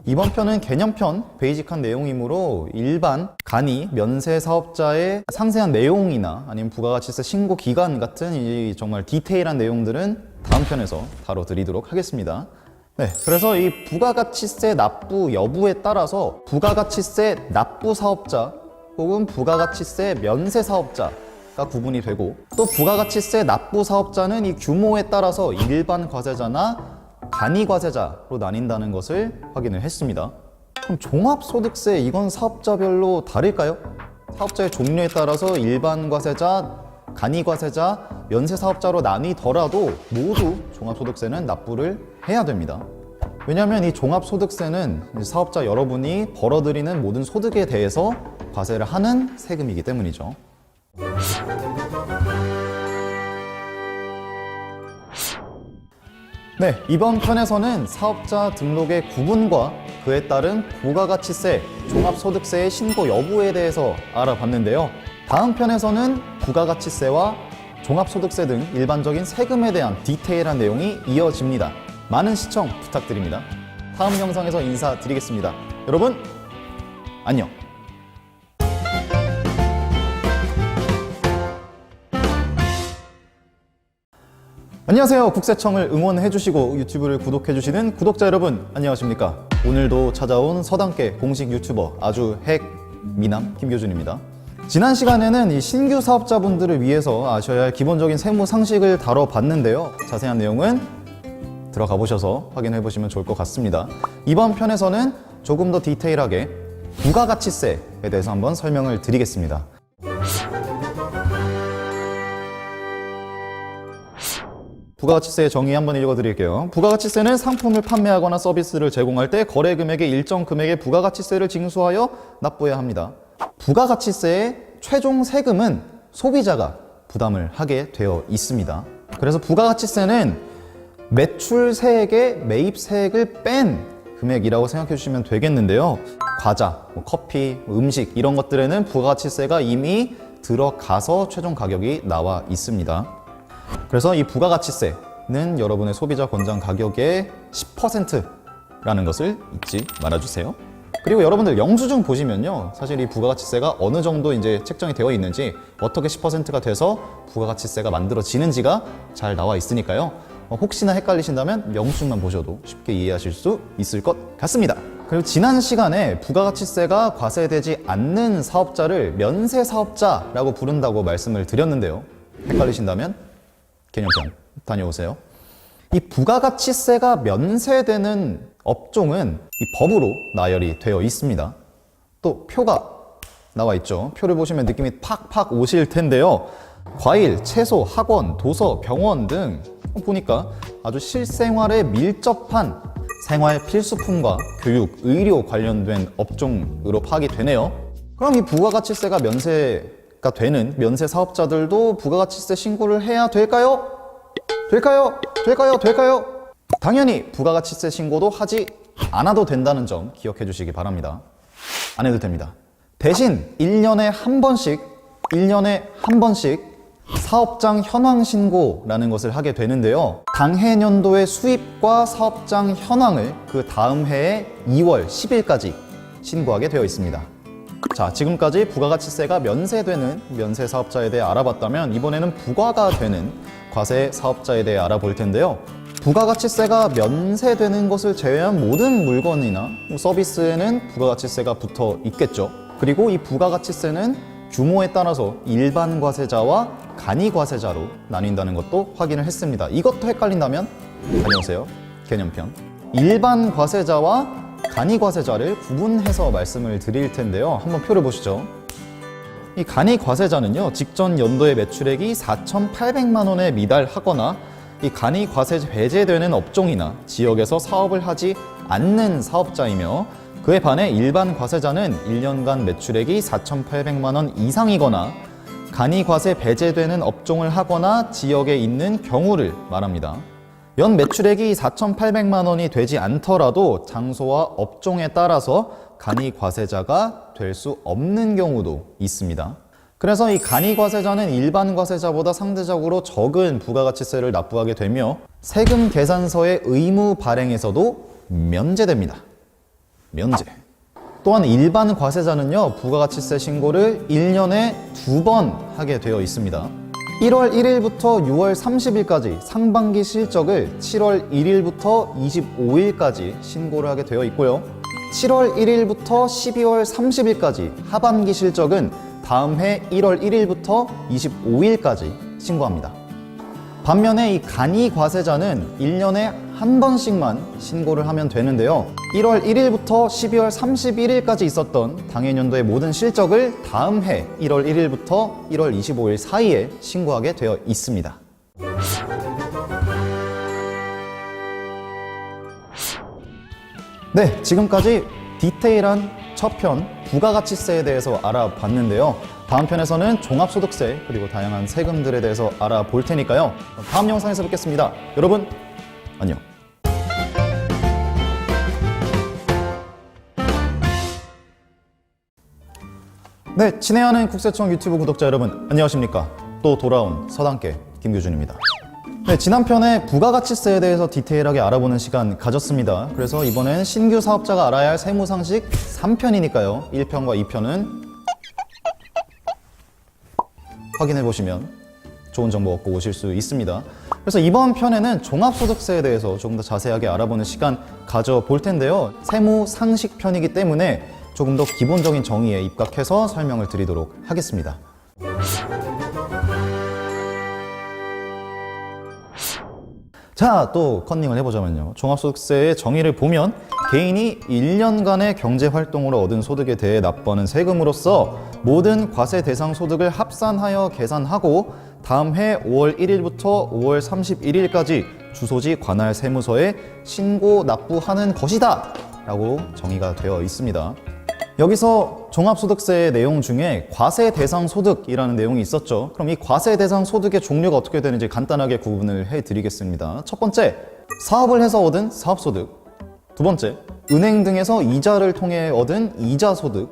S9: 이번 편은 개념편, 베이직한 내용이므로 일반 간이 면세 사업자의 상세한 내용이나 아니면 부가가치세 신고 기간 같은 이 정말 디테일한 내용들은 다음 편에서 다뤄드리도록 하겠습니다. 네, 그래서 이 부가가치세 납부 여부에 따라서 부가가치세 납부 사업자 혹은 부가가치세 면세 사업자가 구분이 되고, 또 부가가치세 납부 사업자는 이 규모에 따라서 일반 과세자나 간이과세자로 나뉜다는 것을 확인을 했습니다. 그럼 종합소득세, 이건 사업자별로 다를까요? 사업자의 종류에 따라서 일반 과세자, 간이과세자, 면세사업자로 나뉘더라도 모두 종합소득세는 납부를 해야 됩니다. 왜냐하면 이 종합소득세는 사업자 여러분이 벌어들이는 모든 소득에 대해서 과세를 하는 세금이기 때문이죠. 네, 이번 편에서는 사업자 등록의 구분과 그에 따른 부가가치세, 종합소득세의 신고 여부에 대해서 알아봤는데요. 다음 편에서는 부가가치세와 종합소득세 등 일반적인 세금에 대한 디테일한 내용이 이어집니다. 많은 시청 부탁드립니다. 다음 영상에서 인사드리겠습니다. 여러분, 안녕! 안녕하세요. 국세청을 응원해주시고 유튜브를 구독해주시는 구독자 여러분, 안녕하십니까? 오늘도 찾아온 서당계 공식 유튜버 아주 핵 미남 김교준입니다. 지난 시간에는 이 신규 사업자분들을 위해서 아셔야 할 기본적인 세무 상식을 다뤄봤는데요. 자세한 내용은 들어가 보셔서 확인해 보시면 좋을 것 같습니다. 이번 편에서는 조금 더 디테일하게 부가가치세에 대해서 한번 설명을 드리겠습니다. 부가가치세의 정의 한번 읽어드릴게요. 부가가치세는 상품을 판매하거나 서비스를 제공할 때 거래 금액의 일정 금액의 부가가치세를 징수하여 납부해야 합니다. 부가가치세의 최종 세금은 소비자가 부담을 하게 되어 있습니다. 그래서 부가가치세는 매출세액의 매입세액을 뺀 금액이라고 생각해 주시면 되겠는데요. 과자, 커피, 음식 이런 것들에는 부가가치세가 이미 들어가서 최종 가격이 나와 있습니다. 그래서 이 부가가치세는 여러분의 소비자 권장 가격의 10%라는 것을 잊지 말아주세요. 그리고 여러분들 영수증 보시면요, 사실 이 부가가치세가 어느 정도 이제 책정이 되어 있는지, 어떻게 10%가 돼서 부가가치세가 만들어지는지가 잘 나와 있으니까요. 혹시나 헷갈리신다면 영수증만 보셔도 쉽게 이해하실 수 있을 것 같습니다. 그리고 지난 시간에 부가가치세가 과세되지 않는 사업자를 면세사업자라고 부른다고 말씀을 드렸는데요. 헷갈리신다면 개념편 다녀오세요. 이 부가가치세가 면세되는 업종은 이 법으로 나열이 되어 있습니다. 또 표가 나와 있죠. 표를 보시면 느낌이 팍팍 오실 텐데요. 과일, 채소, 학원, 도서, 병원 등 보니까 아주 실생활에 밀접한 생활 필수품과 교육, 의료 관련된 업종으로 파악이 되네요. 그럼 이 부가가치세가 면세가 되는 면세 사업자들도 부가가치세 신고를 해야 될까요? 될까요? 당연히 부가가치세 신고도 하지 않아도 된다는 점 기억해 주시기 바랍니다. 안 해도 됩니다. 대신 1년에 한 번씩 사업장 현황 신고라는 것을 하게 되는데요. 당해 년도의 수입과 사업장 현황을 그 다음 해의 2월 10일까지 신고하게 되어 있습니다. 자, 지금까지 부가가치세가 면세되는 면세 사업자에 대해 알아봤다면 이번에는 부과가 되는 과세 사업자에 대해 알아볼 텐데요. 부가가치세가 면세되는 것을 제외한 모든 물건이나 서비스에는 부가가치세가 붙어 있겠죠. 그리고 이 부가가치세는 규모에 따라서 일반 과세자와 간이 과세자로 나뉜다는 것도 확인을 했습니다. 이것도 헷갈린다면 다녀오세요. 개념편. 일반 과세자와 간이 과세자를 구분해서 말씀을 드릴 텐데요. 한번 표를 보시죠. 이 간이 과세자는요, 직전 연도의 매출액이 4,800만 원에 미달하거나 이 간이 과세 배제되는 업종이나 지역에서 사업을 하지 않는 사업자이며, 그에 반해 일반 과세자는 1년간 매출액이 4,800만 원 이상이거나 간이과세 배제되는 업종을 하거나 지역에 있는 경우를 말합니다. 연 매출액이 4,800만 원이 되지 않더라도 장소와 업종에 따라서 간이과세자가 될 수 없는 경우도 있습니다. 그래서 이 간이과세자는 일반 과세자보다 상대적으로 적은 부가가치세를 납부하게 되며 세금 계산서의 의무 발행에서도 면제됩니다. 면제. 또한 일반 과세자는요, 부가가치세 신고를 1년에 2번 하게 되어 있습니다. 1월 1일부터 6월 30일까지 상반기 실적을 7월 1일부터 25일까지 신고를 하게 되어 있고요. 7월 1일부터 12월 30일까지 하반기 실적은 다음 해 1월 1일부터 25일까지 신고합니다. 반면에 이 간이과세자는 1년에 한 번씩만 신고를 하면 되는데요. 1월 1일부터 12월 31일까지 있었던 당해년도의 모든 실적을 다음 해 1월 1일부터 1월 25일 사이에 신고하게 되어 있습니다. 네, 지금까지 디테일한 첫 편 부가가치세에 대해서 알아봤는데요. 다음 편에서는 종합소득세 그리고 다양한 세금들에 대해서 알아볼 테니까요. 다음 영상에서 뵙겠습니다. 여러분, 안녕. 네, 친애하는 국세청 유튜브 구독자 여러분, 안녕하십니까? 또 돌아온 서당계 김규준입니다. 네, 지난 편에 부가가치세에 대해서 디테일하게 알아보는 시간 가졌습니다. 그래서 이번엔 신규 사업자가 알아야 할 세무상식 3편이니까요. 1편과 2편은 확인해 보시면 좋은 정보 얻고 오실 수 있습니다. 그래서 이번 편에는 종합소득세에 대해서 조금 더 자세하게 알아보는 시간 가져볼 텐데요. 세무상식 편이기 때문에 조금 더 기본적인 정의에 입각해서 설명을 드리도록 하겠습니다. 자, 또 컨닝을 해보자면요. 종합소득세의 정의를 보면 개인이 1년간의 경제활동으로 얻은 소득에 대해 납부하는 세금으로서 모든 과세 대상 소득을 합산하여 계산하고 다음 해 5월 1일부터 5월 31일까지 주소지 관할 세무서에 신고 납부하는 것이다 라고 정의가 되어 있습니다. 여기서 종합소득세의 내용 중에 과세 대상 소득이라는 내용이 있었죠. 그럼 이 과세 대상 소득의 종류가 어떻게 되는지 간단하게 구분을 해드리겠습니다. 첫 번째, 사업을 해서 얻은 사업소득. 두 번째, 은행 등에서 이자를 통해 얻은 이자소득.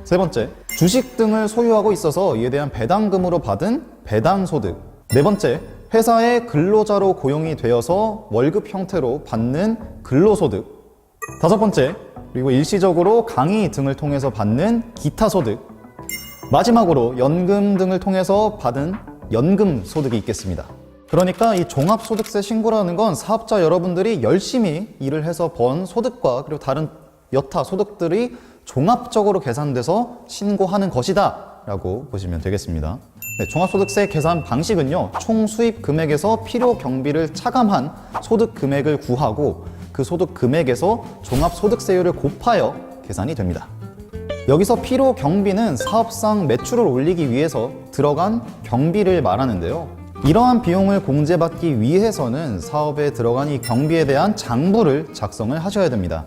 S9: 세 번째, 주식 등을 소유하고 있어서 이에 대한 배당금으로 받은 배당소득. 네 번째, 회사의 근로자로 고용이 되어서 월급 형태로 받는 근로소득. 다섯 번째, 그리고 일시적으로 강의 등을 통해서 받는 기타소득. 마지막으로 연금 등을 통해서 받은 연금소득이 있겠습니다. 그러니까 이 종합소득세 신고라는 건 사업자 여러분들이 열심히 일을 해서 번 소득과 그리고 다른 여타 소득들이 종합적으로 계산돼서 신고하는 것이다 라고 보시면 되겠습니다. 네, 종합소득세 계산 방식은요, 총 수입 금액에서 필요 경비를 차감한 소득 금액을 구하고 그 소득 금액에서 종합소득세율을 곱하여 계산이 됩니다. 여기서 필요 경비는 사업상 매출을 올리기 위해서 들어간 경비를 말하는데요. 이러한 비용을 공제받기 위해서는 사업에 들어간 이 경비에 대한 장부를 작성을 하셔야 됩니다.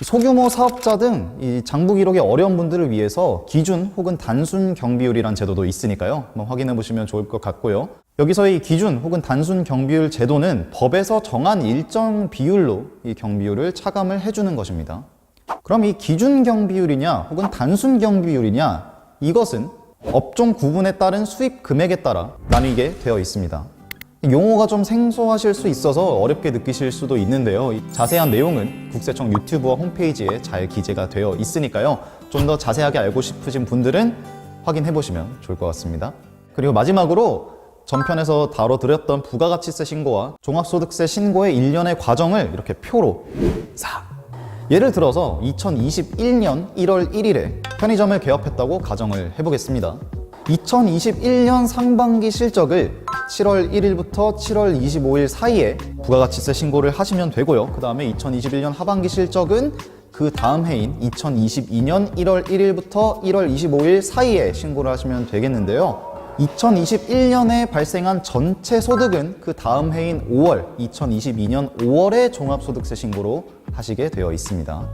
S9: 소규모 사업자 등 이 장부 기록이 어려운 분들을 위해서 기준 혹은 단순 경비율이란 제도도 있으니까요. 한번 확인해 보시면 좋을 것 같고요. 여기서 이 기준 혹은 단순 경비율 제도는 법에서 정한 일정 비율로 이 경비율을 차감을 해주는 것입니다. 그럼 이 기준 경비율이냐 혹은 단순 경비율이냐, 이것은 업종 구분에 따른 수입 금액에 따라 나뉘게 되어 있습니다. 용어가 좀 생소하실 수 있어서 어렵게 느끼실 수도 있는데요. 자세한 내용은 국세청 유튜브와 홈페이지에 잘 기재가 되어 있으니까요. 좀 더 자세하게 알고 싶으신 분들은 확인해 보시면 좋을 것 같습니다. 그리고 마지막으로 전편에서 다뤄드렸던 부가가치세 신고와 종합소득세 신고의 일련의 과정을 이렇게 표로 예를 들어서 2021년 1월 1일에 편의점을 개업했다고 가정을 해보겠습니다. 2021년 상반기 실적을 7월 1일부터 7월 25일 사이에 부가가치세 신고를 하시면 되고요. 그 다음에 2021년 하반기 실적은 그 다음 해인 2022년 1월 1일부터 1월 25일 사이에 신고를 하시면 되겠는데요. 2021년에 발생한 전체 소득은 그 다음 해인 5월, 2022년 5월에 종합소득세 신고로 하시게 되어 있습니다.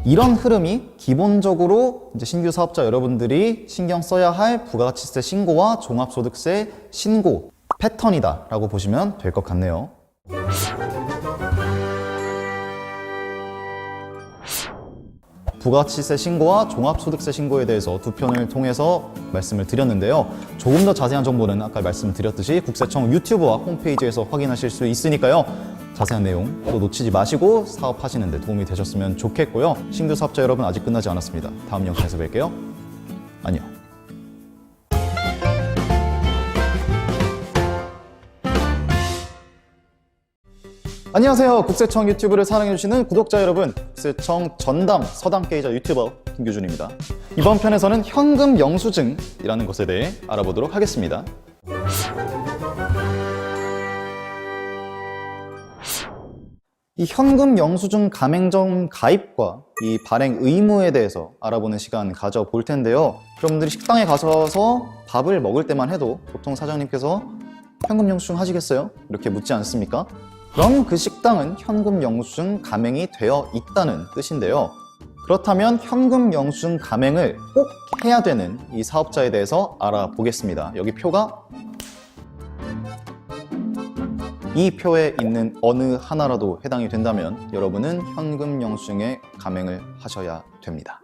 S9: 이런 흐름이 기본적으로 이제 신규 사업자 여러분들이 신경 써야 할 부가가치세 신고와 종합소득세 신고 패턴이다라고 보시면 될 것 같네요. 부가가치세 신고와 종합소득세 신고에 대해서 두 편을 통해서 말씀을 드렸는데요. 조금 더 자세한 정보는 아까 말씀드렸듯이 국세청 유튜브와 홈페이지에서 확인하실 수 있으니까요. 자세한 내용 또 놓치지 마시고 사업하시는 데 도움이 되셨으면 좋겠고요. 신규 사업자 여러분 아직 끝나지 않았습니다. 다음 영상에서 뵐게요. 안녕. 안녕하세요. 국세청 유튜브를 사랑해주시는 구독자 여러분, 국세청 전담 서당계좌 유튜버 김규준입니다. 이번 편에서는 현금 영수증이라는 것에 대해 알아보도록 하겠습니다. 이 현금 영수증 가맹점 가입과 이 발행 의무에 대해서 알아보는 시간 가져볼 텐데요. 여러분들이 식당에 가셔서 밥을 먹을 때만 해도 보통 사장님께서 현금 영수증 하시겠어요? 이렇게 묻지 않습니까? 그럼 그 식당은 현금 영수증 가맹이 되어 있다는 뜻인데요. 그렇다면 현금 영수증 가맹을 꼭 해야 되는 이 사업자에 대해서 알아보겠습니다. 여기 표가 이 표에 있는 어느 하나라도 해당이 된다면 여러분은 현금 영수증에 가맹을 하셔야 됩니다.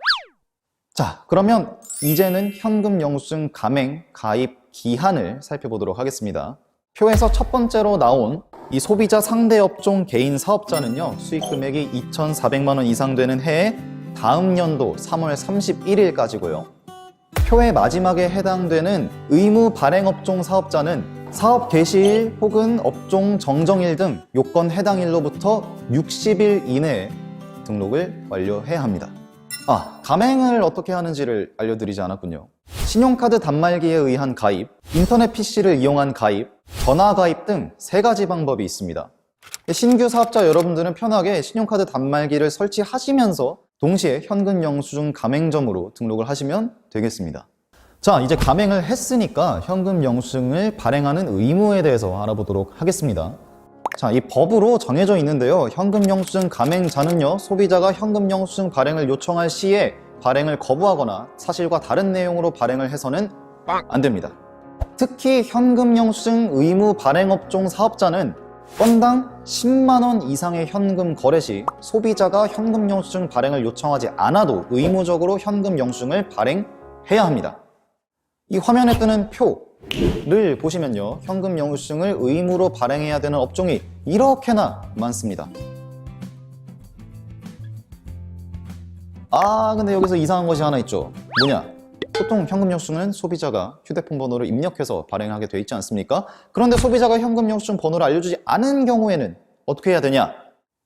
S9: 자, 그러면 이제는 현금 영수증 가맹 가입 기한을 살펴보도록 하겠습니다. 표에서 첫 번째로 나온 이 소비자 상대 업종 개인 사업자는요, 수익 금액이 2,400만 원 이상 되는 해에 다음 연도 3월 31일까지고요. 표의 마지막에 해당되는 의무 발행 업종 사업자는 사업 개시일 혹은 업종 정정일 등 요건 해당일로부터 60일 이내에 등록을 완료해야 합니다. 가맹을 어떻게 하는지를 알려드리지 않았군요. 신용카드 단말기에 의한 가입, 인터넷 PC를 이용한 가입, 전화 가입 등 3가지 방법이 있습니다. 신규 사업자 여러분들은 편하게 신용카드 단말기를 설치하시면서 동시에 현금 영수증 가맹점으로 등록을 하시면 되겠습니다. 자, 이제 가맹을 했으니까 현금 영수증을 발행하는 의무에 대해서 알아보도록 하겠습니다. 자, 이 법으로 정해져 있는데요. 현금 영수증 가맹자는요, 소비자가 현금 영수증 발행을 요청할 시에 발행을 거부하거나 사실과 다른 내용으로 발행을 해서는 안 됩니다. 특히 현금 영수증 의무 발행 업종 사업자는 건당 10만 원 이상의 현금 거래 시 소비자가 현금 영수증 발행을 요청하지 않아도 의무적으로 현금 영수증을 발행해야 합니다. 이 화면에 뜨는 표를 보시면요, 현금 영수증을 의무로 발행해야 되는 업종이 이렇게나 많습니다. 근데 여기서 이상한 것이 하나 있죠. 뭐냐? 보통 현금 영수증은 소비자가 휴대폰 번호를 입력해서 발행하게 돼 있지 않습니까? 그런데 소비자가 현금 영수증 번호를 알려주지 않은 경우에는 어떻게 해야 되냐?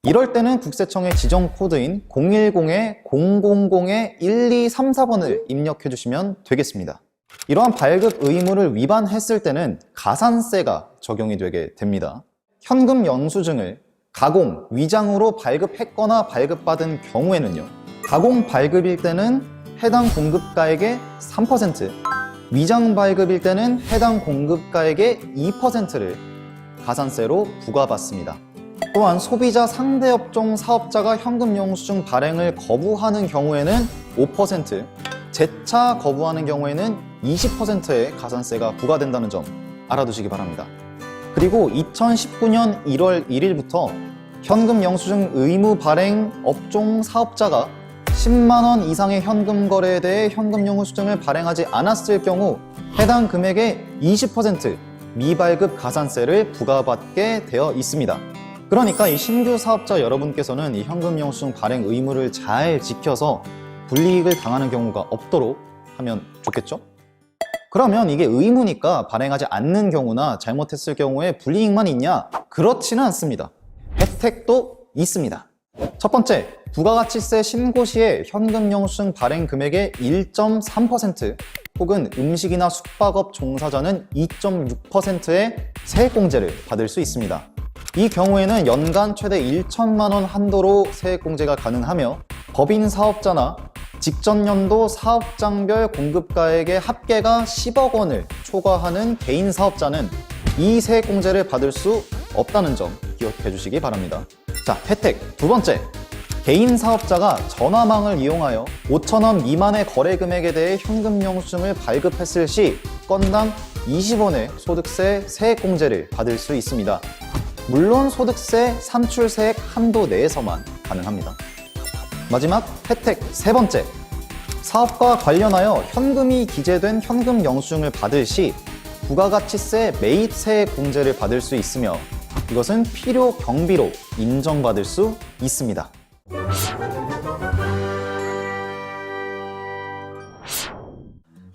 S9: 이럴 때는 국세청의 지정 코드인 010-000-1234번을 입력해 주시면 되겠습니다. 이러한 발급 의무를 위반했을 때는 가산세가 적용이 되게 됩니다. 현금 영수증을 가공, 위장으로 발급했거나 발급받은 경우에는요, 가공 발급일 때는 해당 공급가액의 3%, 위장 발급일 때는 해당 공급가액의 2%를 가산세로 부과받습니다. 또한 소비자 상대 업종 사업자가 현금 영수증 발행을 거부하는 경우에는 5%, 재차 거부하는 경우에는 20%의 가산세가 부과된다는 점 알아두시기 바랍니다. 그리고 2019년 1월 1일부터 현금 영수증 의무 발행 업종 사업자가 10만 원 이상의 현금 거래에 대해 현금 영수증을 발행하지 않았을 경우 해당 금액의 20% 미발급 가산세를 부과받게 되어 있습니다. 그러니까 이 신규 사업자 여러분께서는 이 현금 영수증 발행 의무를 잘 지켜서 불이익을 당하는 경우가 없도록 하면 좋겠죠? 그러면 이게 의무니까 발행하지 않는 경우나 잘못했을 경우에 불이익만 있냐? 그렇지는 않습니다. 혜택도 있습니다. 첫 번째, 부가가치세 신고 시에 현금 영수증 발행 금액의 1.3% 혹은 음식이나 숙박업 종사자는 2.6%의 세액공제를 받을 수 있습니다. 이 경우에는 연간 최대 1천만 원 한도로 세액공제가 가능하며 법인 사업자나 직전 연도 사업장별 공급가액의 합계가 10억 원을 초과하는 개인 사업자는 이 세액공제를 받을 수 없다는 점 기억해 주시기 바랍니다. 자, 혜택 두 번째, 개인 사업자가 전화망을 이용하여 5,000원 미만의 거래 금액에 대해 현금 영수증을 발급했을 시 건당 20원의 소득세 세액공제를 받을 수 있습니다. 물론 소득세 산출세액 한도 내에서만 가능합니다. 마지막 혜택 세 번째, 사업과 관련하여 현금이 기재된 현금 영수증을 받을 시 부가가치세 매입세액 공제를 받을 수 있으며 이것은 필요 경비로 인정받을 수 있습니다.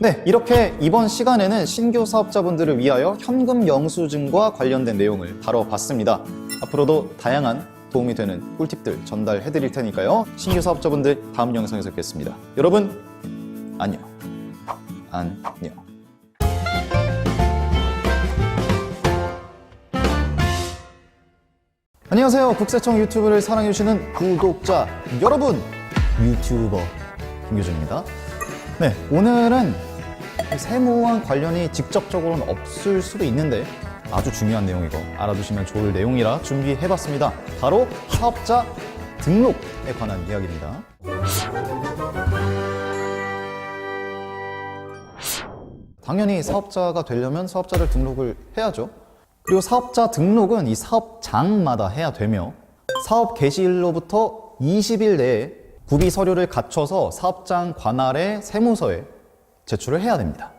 S9: 네, 이렇게 이번 시간에는 신규 사업자분들을 위하여 현금 영수증과 관련된 내용을 다뤄봤습니다. 앞으로도 다양한 도움이 되는 꿀팁들 전달해 드릴 테니까요. 신규 사업자분들 다음 영상에서 뵙겠습니다. 여러분, 안녕. 안녕. 안녕하세요. 국세청 유튜브를 사랑해주시는 구독자 여러분, 유튜버 김교준입니다. 네, 오늘은 세무와 관련이 직접적으로는 없을 수도 있는데 아주 중요한 내용이고 알아두시면 좋을 내용이라 준비해봤습니다. 바로 사업자 등록에 관한 이야기입니다. 당연히 사업자가 되려면 사업자를 등록을 해야죠. 그리고 사업자 등록은 이 사업장마다 해야 되며 사업 개시일로부터 20일 내에 구비 서류를 갖춰서 사업장 관할의 세무서에 제출을 해야 됩니다.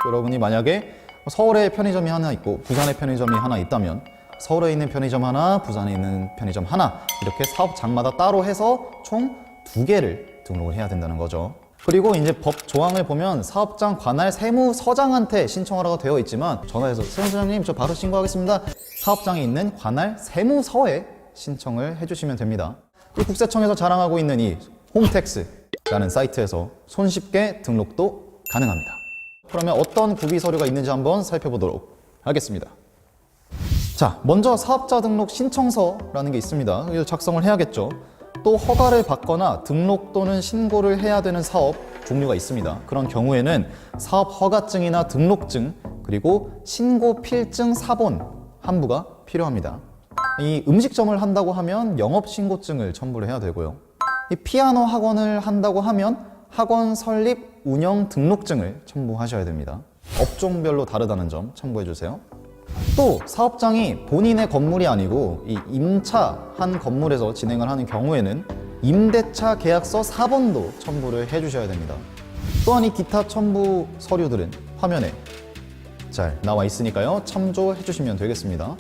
S9: 여러분이 만약에 서울에 편의점이 하나 있고 부산에 편의점이 하나 있다면 서울에 있는 편의점 하나, 부산에 있는 편의점 하나 이렇게 사업장마다 따로 해서 총 2개를 등록을 해야 된다는 거죠. 그리고 이제 법 조항을 보면 사업장 관할 세무서장한테 신청하라고 되어 있지만 전화해서 세무서장님 저 바로 신고하겠습니다. 사업장에 있는 관할 세무서에 신청을 해주시면 됩니다. 이 국세청에서 자랑하고 있는 이 홈택스라는 사이트에서 손쉽게 등록도 가능합니다. 그러면 어떤 구비 서류가 있는지 한번 살펴보도록 하겠습니다. 자, 먼저 사업자 등록 신청서라는 게 있습니다. 이걸 작성을 해야겠죠. 또 허가를 받거나 등록 또는 신고를 해야 되는 사업 종류가 있습니다. 그런 경우에는 사업 허가증이나 등록증 그리고 신고 필증 사본 한부가 필요합니다. 이 음식점을 한다고 하면 영업신고증을 첨부를 해야 되고요. 이 피아노 학원을 한다고 하면 학원 설립 운영 등록증을 첨부하셔야 됩니다. 업종별로 다르다는 점 참고해 주세요. 또 사업장이 본인의 건물이 아니고 이 임차한 건물에서 진행을 하는 경우에는 임대차 계약서 4번도 첨부를 해주셔야 됩니다. 또한 이 기타 첨부 서류들은 화면에 잘 나와 있으니까요. 참조해 주시면 되겠습니다.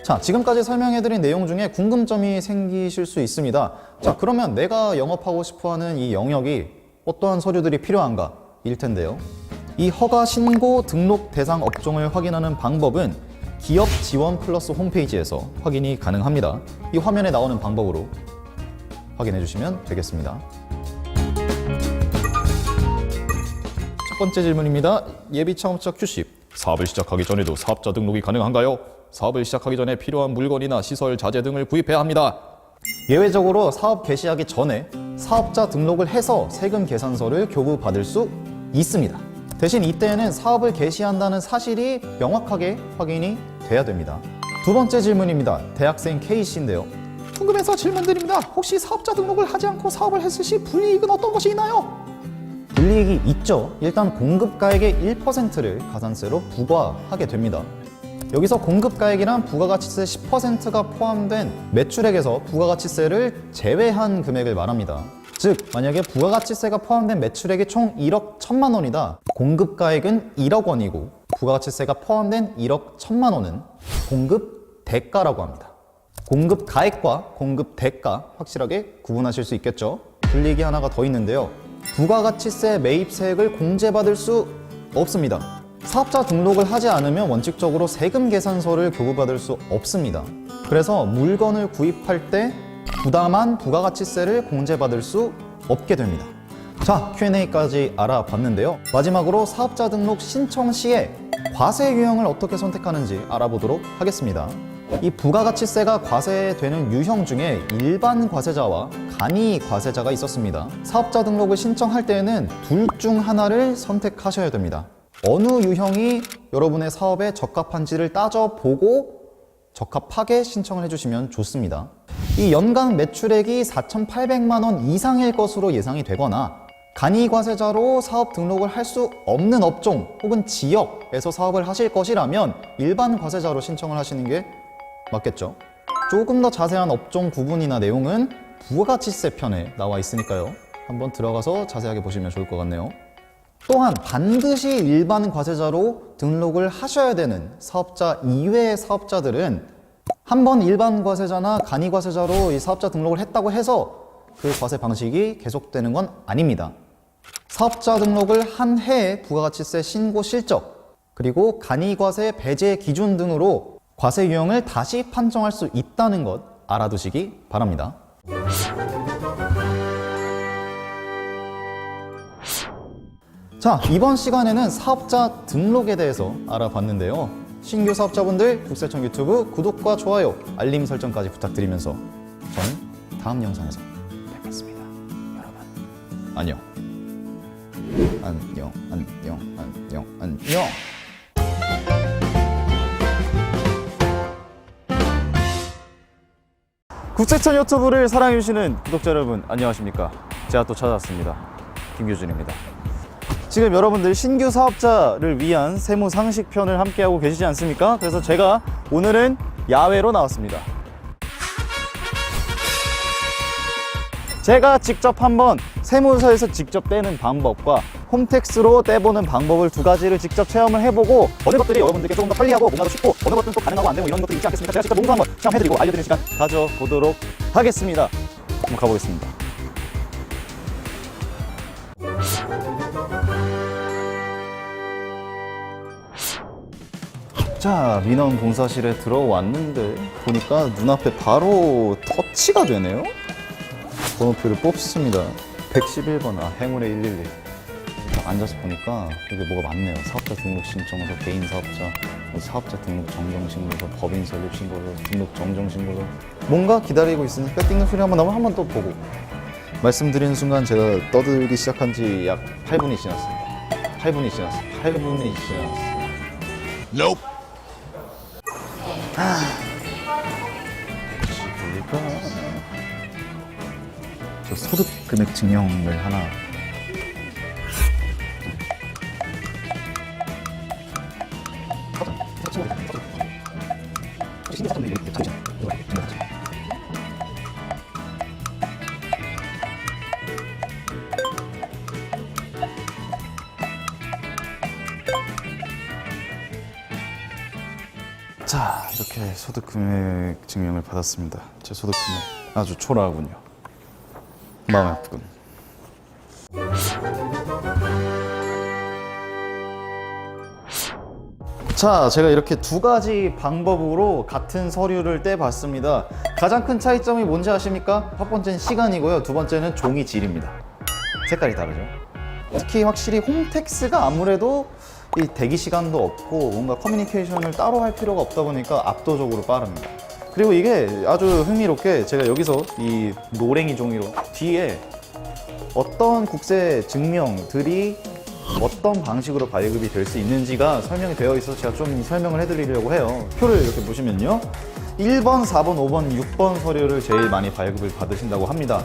S9: 자, 지금까지 설명해드린 내용 중에 궁금점이 생기실 수 있습니다. 자, 그러면 내가 영업하고 싶어하는 이 영역이 어떠한 서류들이 필요한가 일 텐데요. 이 허가 신고 등록 대상 업종을 확인하는 방법은 기업 지원 플러스 홈페이지에서 확인이 가능합니다. 이 화면에 나오는 방법으로 확인해 주시면 되겠습니다. 첫 번째 질문입니다. 예비 창업자 QC. 사업을 시작하기 전에도 사업자 등록이 가능한가요? 사업을 시작하기 전에 필요한 물건이나 시설, 자재 등을 구입해야 합니다. 예외적으로 사업 개시하기 전에 사업자 등록을 해서 세금 계산서를 교부받을 수 있습니다. 대신 이때에는 사업을 개시한다는 사실이 명확하게 확인이 돼야 됩니다. 두 번째 질문입니다. 대학생 K씨인데요. 궁금해서 질문드립니다. 혹시 사업자 등록을 하지 않고 사업을 했을 시 불이익은 어떤 것이 있나요? 불이익이 있죠. 일단 공급가액의 1%를 가산세로 부과하게 됩니다. 여기서 공급가액이란 부가가치세 10%가 포함된 매출액에서 부가가치세를 제외한 금액을 말합니다. 즉, 만약에 부가가치세가 포함된 매출액이 총 1억 1천만 원이다. 공급가액은 1억 원이고 부가가치세가 포함된 1억 1천만 원은 공급 대가라고 합니다. 공급 가액과 공급 대가 확실하게 구분하실 수 있겠죠. 불이익이 하나가 더 있는데요. 부가가치세 매입세액을 공제받을 수 없습니다. 사업자 등록을 하지 않으면 원칙적으로 세금 계산서를 교부받을 수 없습니다. 그래서 물건을 구입할 때 부담한 부가가치세를 공제받을 수 없게 됩니다. 자, Q&A까지 알아봤는데요. 마지막으로 사업자 등록 신청 시에 과세 유형을 어떻게 선택하는지 알아보도록 하겠습니다. 이 부가가치세가 과세되는 유형 중에 일반 과세자와 간이 과세자가 있었습니다. 사업자 등록을 신청할 때에는 둘 중 하나를 선택하셔야 됩니다. 어느 유형이 여러분의 사업에 적합한지를 따져보고 적합하게 신청을 해주시면 좋습니다. 이 연간 매출액이 4,800만 원 이상일 것으로 예상이 되거나 간이과세자로 사업 등록을 할 수 없는 업종 혹은 지역에서 사업을 하실 것이라면 일반 과세자로 신청을 하시는 게 맞겠죠. 조금 더 자세한 업종 구분이나 내용은 부가가치세 편에 나와 있으니까요. 한번 들어가서 자세하게 보시면 좋을 것 같네요. 또한 반드시 일반 과세자로 등록을 하셔야 되는 사업자 이외의 사업자들은 한번 일반 과세자나 간이과세자로 이 사업자 등록을 했다고 해서 그 과세 방식이 계속되는 건 아닙니다. 사업자 등록을 한 해의 부가가치세 신고 실적, 그리고 간이과세 배제 기준 등으로 과세 유형을 다시 판정할 수 있다는 것 알아두시기 바랍니다. 자, 이번 시간에는 사업자 등록에 대해서 알아봤는데요. 신규 사업자분들 국세청 유튜브 구독과 좋아요, 알림 설정까지 부탁드리면서 저는 다음 영상에서 뵙겠습니다. 여러분, 안녕. 안녕, 안녕, 안녕, 안녕. 국세청 유튜브를 사랑해주시는 구독자 여러분, 안녕하십니까? 제가 또 찾아왔습니다. 김규준입니다. 지금 여러분들 신규 사업자를 위한 세무 상식 편을 함께하고 계시지 않습니까? 그래서 제가 오늘은 야외로 나왔습니다. 제가 직접 한번 세무서에서 직접 떼는 방법과 홈택스로 떼보는 방법을 두 가지를 직접 체험을 해보고 어느 것들이 여러분들께 조금 더 편리하고 뭔가 더 쉽고 어느 것들은 또 가능하고 안 되고 이런 것들이 있지 않겠습니까? 제가 직접 몸소 한번 체험해드리고 알려드리는 시간 가져보도록 하겠습니다. 한번 가보겠습니다. 자, 민원 공사실에 들어왔는데 보니까 눈앞에 바로 터치가 되네요. 번호표를 뽑습니다. 111번, 행운의 111. 앉아서 보니까 여기 뭐가 많네요. 사업자 등록 신청서, 개인 사업자, 사업자 등록 정정 신고서, 법인 설립 신고서, 등록 정정 신고서. 뭔가 기다리고 있으니까 띵는 소리 한번 나면 한 번 또 보고. 말씀드리는 순간 제가 떠들기 시작한 지 약 8분이 지났습니다. 8분이 지났습니다. 8분이 지났습니다. Nope. 저 소득 금액 증명을 하나. 자, 이렇게 소득 금액 증명을 받았습니다. 제 소득 금액 아주 초라하군요. 마음 아프군. 자, 제가 이렇게 두 가지 방법으로 같은 서류를 떼봤습니다. 가장 큰 차이점이 뭔지 아십니까? 첫 번째는 시간이고요. 두 번째는 종이 질입니다. 색깔이 다르죠. 특히 확실히 홈택스가 아무래도 이 대기 시간도 없고 뭔가 커뮤니케이션을 따로 할 필요가 없다 보니까 압도적으로 빠릅니다. 그리고 이게 아주 흥미롭게 제가 여기서 이 노랭이 종이로 뒤에 어떤 국세 증명들이 어떤 방식으로 발급이 될 수 있는지가 설명이 되어 있어서 제가 좀 설명을 해드리려고 해요. 표를 이렇게 보시면요. 1번, 4번, 5번, 6번 서류를 제일 많이 발급을 받으신다고 합니다.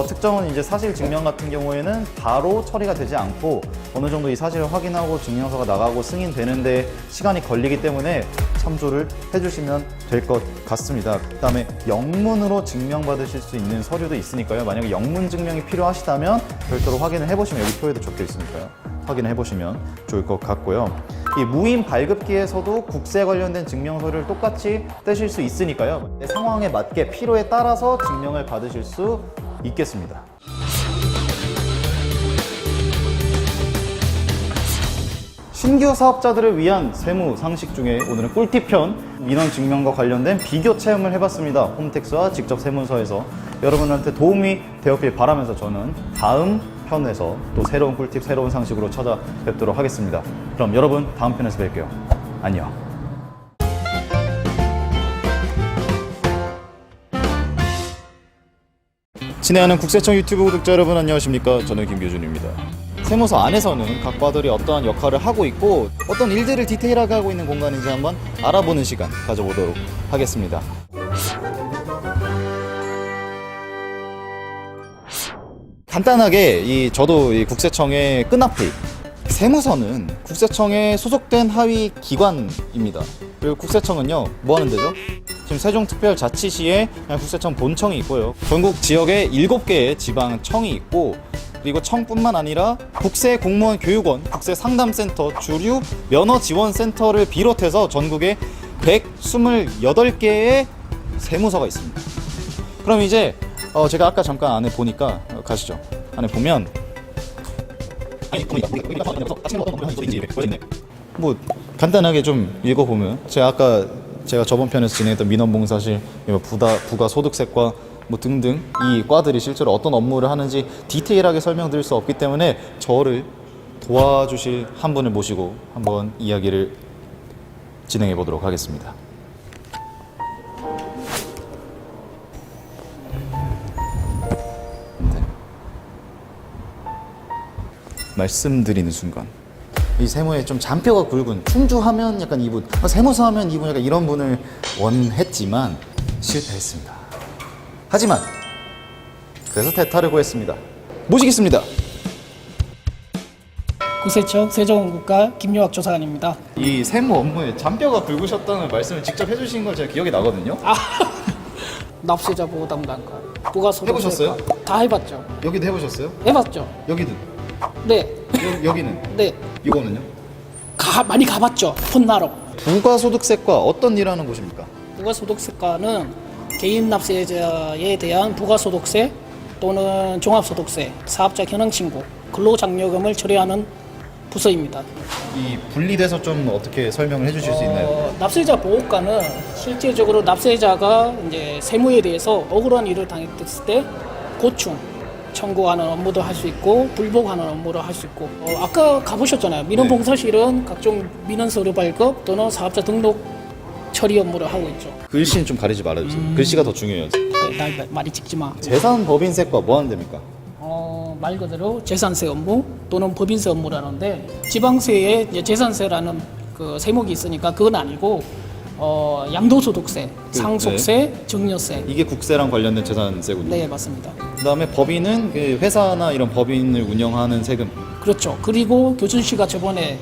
S9: 특정은 이제 사실 증명 같은 경우에는 바로 처리가 되지 않고 어느 정도 이 사실을 확인하고 증명서가 나가고 승인되는데 시간이 걸리기 때문에 참조를 해주시면 될 것 같습니다. 그 다음에 영문으로 증명받으실 수 있는 서류도 있으니까요. 만약에 영문 증명이 필요하시다면 별도로 확인을 해보시면 여기 표에도 적혀 있으니까요. 확인을 해보시면 좋을 것 같고요. 이 무인 발급기에서도 국세 관련된 증명서를 똑같이 떼실 수 있으니까요. 내 상황에 맞게 필요에 따라서 증명을 받으실 수 있겠습니다. 신규 사업자들을 위한 세무 상식 중에 오늘은 꿀팁편 민원 증명과 관련된 비교 체험을 해봤습니다. 홈택스와 직접 세무서에서 여러분한테 도움이 되었길 바라면서 저는 다음 편에서 또 새로운 꿀팁, 새로운 상식으로 찾아뵙도록 하겠습니다. 그럼 여러분 다음 편에서 뵐게요. 안녕. 친애하는 국세청 유튜브 구독자 여러분 안녕하십니까? 저는 김규준입니다. 세무서 안에서는 각 과들이 어떠한 역할을 하고 있고 어떤 일들을 디테일하게 하고 있는 공간인지 한번 알아보는 시간 가져보도록 하겠습니다. 간단하게 저도 이 국세청의 끈앞에 세무서는 국세청에 소속된 하위 기관입니다. 그리고 국세청은요, 뭐 하는 데죠? 지금 세종특별자치시에 국세청 본청이 있고요. 전국 지역에 7개의 지방청이 있고, 그리고 청뿐만 아니라 국세공무원 교육원, 국세상담센터, 주류 면허지원센터를 비롯해서 전국에 128개의 세무서가 있습니다. 그럼 이제 제가 아까 잠깐 안에 보니까 가시죠. 안에 보면 뭐 간단하게 좀 읽어보면 제가 저번 편에서 진행했던 민원봉사실, 부가소득세과 뭐 등등 이 과들이 실제로 어떤 업무를 하는지 디테일하게 설명드릴 수 없기 때문에 저를 도와주실 한 분을 모시고 한번 이야기를 진행해 보도록 하겠습니다. 말씀드리는 순간 이 세무에 좀 잔뼈가 굵은, 충주하면 약간 이분, 세무서 하면 이분, 약간 이런 분을 원했지만 실패했습니다. 하지만 그래서 대타를 구했습니다. 모시겠습니다.
S10: 국세청 세종원국과 김유학 조사관입니다.
S9: 이 세무 업무에 잔뼈가 굵으셨다는 말씀을 직접 해주신 걸 제가 기억이 나거든요.
S10: 납세자 보호 담당과 부가소득세
S9: 해보셨어요?
S10: 다 해봤죠.
S9: 여기도 해보셨어요?
S10: 해봤죠.
S9: 여기도?
S10: 네.
S9: 여기는?
S10: 네.
S9: 이거는요?
S10: 많이 가봤죠. 폰나로.
S9: 부가소득세과 어떤 일 하는 곳입니까?
S10: 부가소득세과는 개인 납세자에 대한 부가소득세 또는 종합소득세, 사업자 현황신고, 근로장려금을 처리하는 부서입니다.
S9: 이 분리돼서 좀 어떻게 설명을 해주실 수 있나요?
S10: 납세자 보호과는 실제적으로 납세자가 이제 세무에 대해서 억울한 일을 당했을 때 고충 청구하는 업무도 할 수 있고 불복하는 업무를 할 수 있고, 아까 가보셨잖아요. 민원봉사실은 각종 민원 서류 발급 또는 사업자 등록 처리 업무를 하고 있죠.
S9: 글씨는 좀 가리지 말아주세요. 글씨가 더 중요해요.
S10: 네, 많이 찍지 마.
S9: 재산법인세과 뭐 하는 데입니까?
S10: 말 그대로 재산세 업무 또는 법인세 업무를 하는데, 지방세에 이제 재산세라는 그 세목이 있으니까 그건 아니고 양도소득세, 상속세, 증여세.
S9: 이게 국세랑 관련된 재산세군요.
S10: 네, 맞습니다.
S9: 그다음에 법인은 그 회사나 이런 법인을 운영하는 세금.
S10: 그렇죠. 그리고 교준 씨가 저번에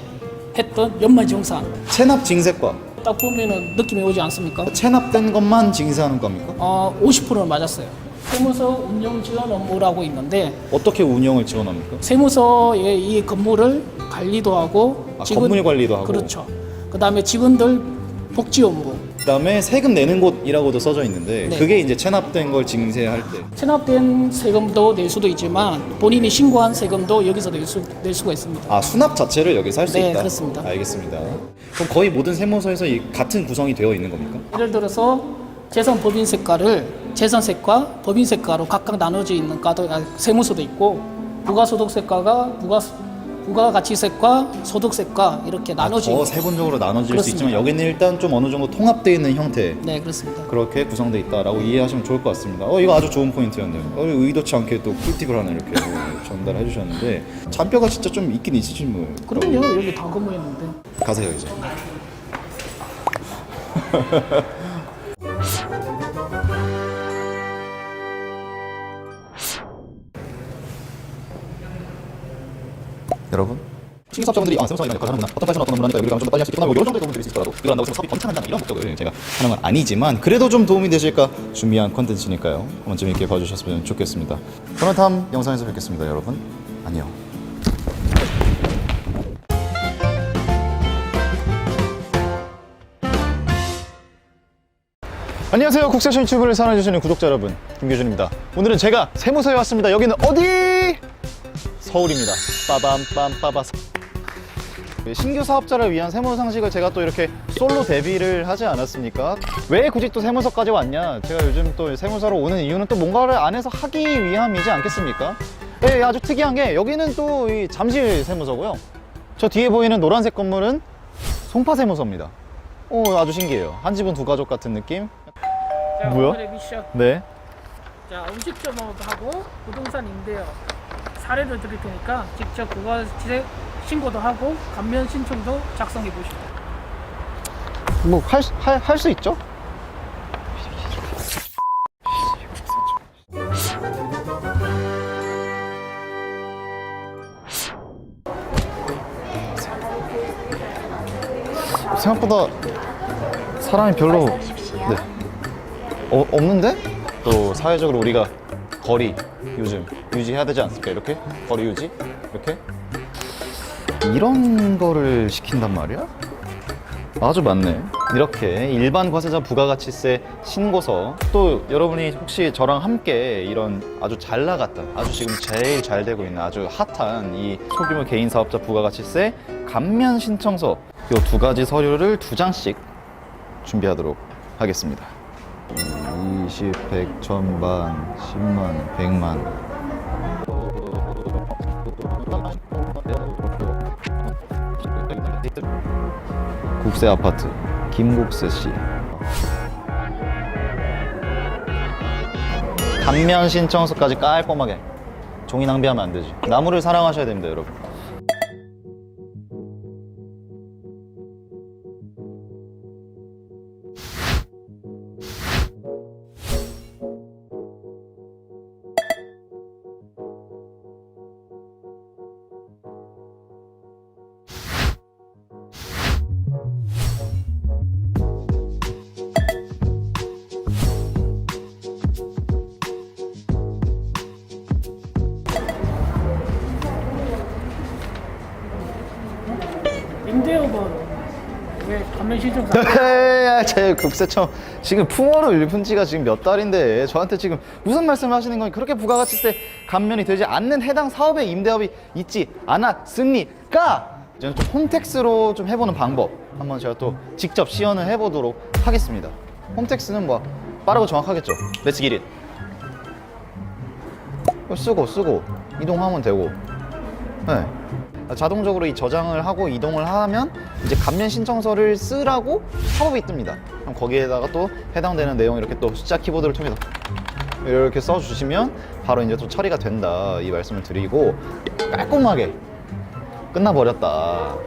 S10: 했던 연말정산.
S9: 체납징세과.
S10: 딱 보면은 느낌이 오지 않습니까?
S9: 체납된 것만 징세하는 겁니까?
S10: 50%는 맞았어요. 세무서 운영 지원 업무라고 있는데,
S9: 어떻게 운영을 지원합니까?
S10: 세무서의 이 건물을 관리도 하고,
S9: 건물 관리도 하고.
S10: 그렇죠. 그다음에 직원들 복지 업무.
S9: 그다음에 세금 내는 곳이라고도 써져 있는데,
S10: 네.
S9: 그게 이제 체납된 걸 징세할 때.
S10: 체납된 세금도 낼 수도 있지만 본인이 신고한 세금도 여기서 낼 수가 있습니다.
S9: 수납 자체를 여기서 할 수
S10: 네,
S9: 있다.
S10: 그렇습니다.
S9: 알겠습니다. 그럼 거의 모든 세무서에서 같은 구성이 되어 있는 겁니까?
S10: 예를 들어서 재산법인세과를 재산세과, 법인세과로 각각 나눠져 있는 과도 세무서도 있고, 부가소득세과가 부가가치세과, 소득세과 이렇게 나눠져 있는.
S9: 더 세분적으로 나눠질
S10: 그렇습니다.
S9: 수 있지만 여기는 일단 좀 어느 정도 통합되어 있는 형태.
S10: 네, 그렇습니다.
S9: 그렇게 구성되어 있다라고 이해하시면 좋을 것 같습니다. 이거 아주 좋은 포인트였네요. 의도치 않게 또 꿀팁을 하나 이렇게 전달해 주셨는데, 잔뼈가 진짜 좀 있긴 있으신 분.
S10: 그럼요, 여기 다 근무했는데.
S9: 가세요 이제. 여러분, 신규사업자분들이 세무서가 가능하구나, 어떤 발전 어떤 업무를 하니까 여기가 좀 더 빨리 할 수 있구나, 이런 정도의 도움을 드릴 수 있더라도 이걸 한다고 사업이 번창한다는 이런 목적을 제가 하는 건 아니지만, 그래도 좀 도움이 되실까 준비한 컨텐츠니까요. 한번 재밌게 봐주셨으면 좋겠습니다. 그럼 다음 영상에서 뵙겠습니다, 여러분. 안녕. 안녕하세요. 국세청 유튜브를 사랑해주시는 구독자 여러분, 김교준입니다. 오늘은 제가 세무서에 왔습니다. 여기는 어디? 서울입니다. 빠밤빰빠바. 신규 사업자를 위한 세무 상식을 제가 또 이렇게 솔로 데뷔를 하지 않았습니까? 왜 굳이 또 세무서까지 왔냐? 제가 요즘 또 세무서로 오는 이유는 또 뭔가를 안에서 하기 위함이지 않겠습니까? 네, 아주 특이한 게 여기는 또 이 잠실 세무서고요. 저 뒤에 보이는 노란색 건물은 송파 세무서입니다. 아주 신기해요. 한 집은 두 가족 같은 느낌?
S10: 자,
S9: 뭐야?
S10: 오늘의 미션.
S9: 네.
S10: 자, 음식점하고 부동산 임대요. 사례를 드릴 테니까 직접 부가세 신고도 하고 감면 신청도 작성해 보시고.
S9: 뭐 할 수 있죠? 생각보다 사람이 별로 없는데? 또 사회적으로 우리가 거리 요즘 유지해야 되지 않습니까? 이렇게 거리 유지 이렇게 이런 거를 시킨단 말이야? 아주 많네. 이렇게 일반 과세자 부가가치세 신고서, 또 여러분이 혹시 저랑 함께 이런 아주 잘 나갔던, 아주 지금 제일 잘 되고 있는 아주 핫한 이 소규모 개인 사업자 부가가치세 감면 신청서, 이 두 가지 서류를 2장씩 준비하도록 하겠습니다. 20, 100, 1000만, 10만, 100만. 국세 아파트 김국세 씨. 감면 신청서까지 깔끔하게. 종이 낭비하면 안 되지. 나무를 사랑하셔야 됩니다, 여러분.
S10: 임대업은 왜 감면 신청?
S9: 제 국세청 지금 풍어를 일푼 지가 지금 몇 달인데 저한테 지금 무슨 말씀을 하시는 거니? 그렇게 부가가치세 감면이 되지 않는 해당 사업의 임대업이 있지 않았습니까? 저는 좀 홈택스로 좀 해보는 방법 한번 제가 또 직접 시연을 해보도록 하겠습니다. 홈택스는 뭐 빠르고 정확하겠죠. Let's get it. 쓰고 이동하면 되고, 네. 자동적으로 이 저장을 하고 이동을 하면 이제 감면 신청서를 쓰라고 팝업이 뜹니다. 그럼 거기에다가 또 해당되는 내용 이렇게 또 숫자 키보드를 통해서 이렇게 써주시면 바로 이제 또 처리가 된다, 이 말씀을 드리고, 깔끔하게 끝나버렸다.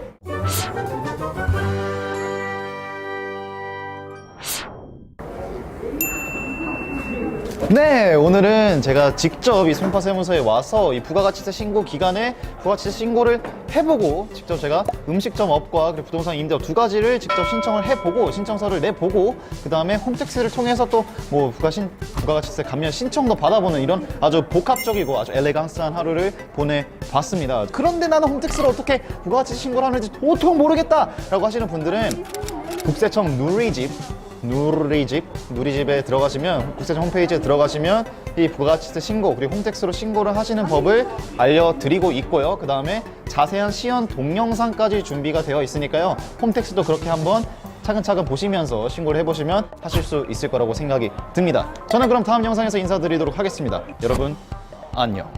S9: 네, 오늘은 제가 직접 이 송파세무서에 와서 이 부가가치세 신고 기간에 부가가치세 신고를 해보고, 직접 제가 음식점 업과 그리고 부동산 임대업 두 가지를 직접 신청을 해보고 신청서를 내보고, 그 다음에 홈택스를 통해서 또 뭐 부가가치세 감면 신청도 받아보는 이런 아주 복합적이고 아주 엘레강스한 하루를 보내봤습니다. 그런데 나는 홈택스를 어떻게 부가가치세 신고를 하는지 도통 모르겠다라고 하시는 분들은 국세청 누리집에 들어가시면, 국세청 홈페이지에 들어가시면 이 부가가치세 신고 그리고 홈택스로 신고를 하시는 법을 알려드리고 있고요. 그 다음에 자세한 시연 동영상까지 준비가 되어 있으니까요. 홈택스도 그렇게 한번 차근차근 보시면서 신고를 해보시면 하실 수 있을 거라고 생각이 듭니다. 저는 그럼 다음 영상에서 인사드리도록 하겠습니다. 여러분 안녕.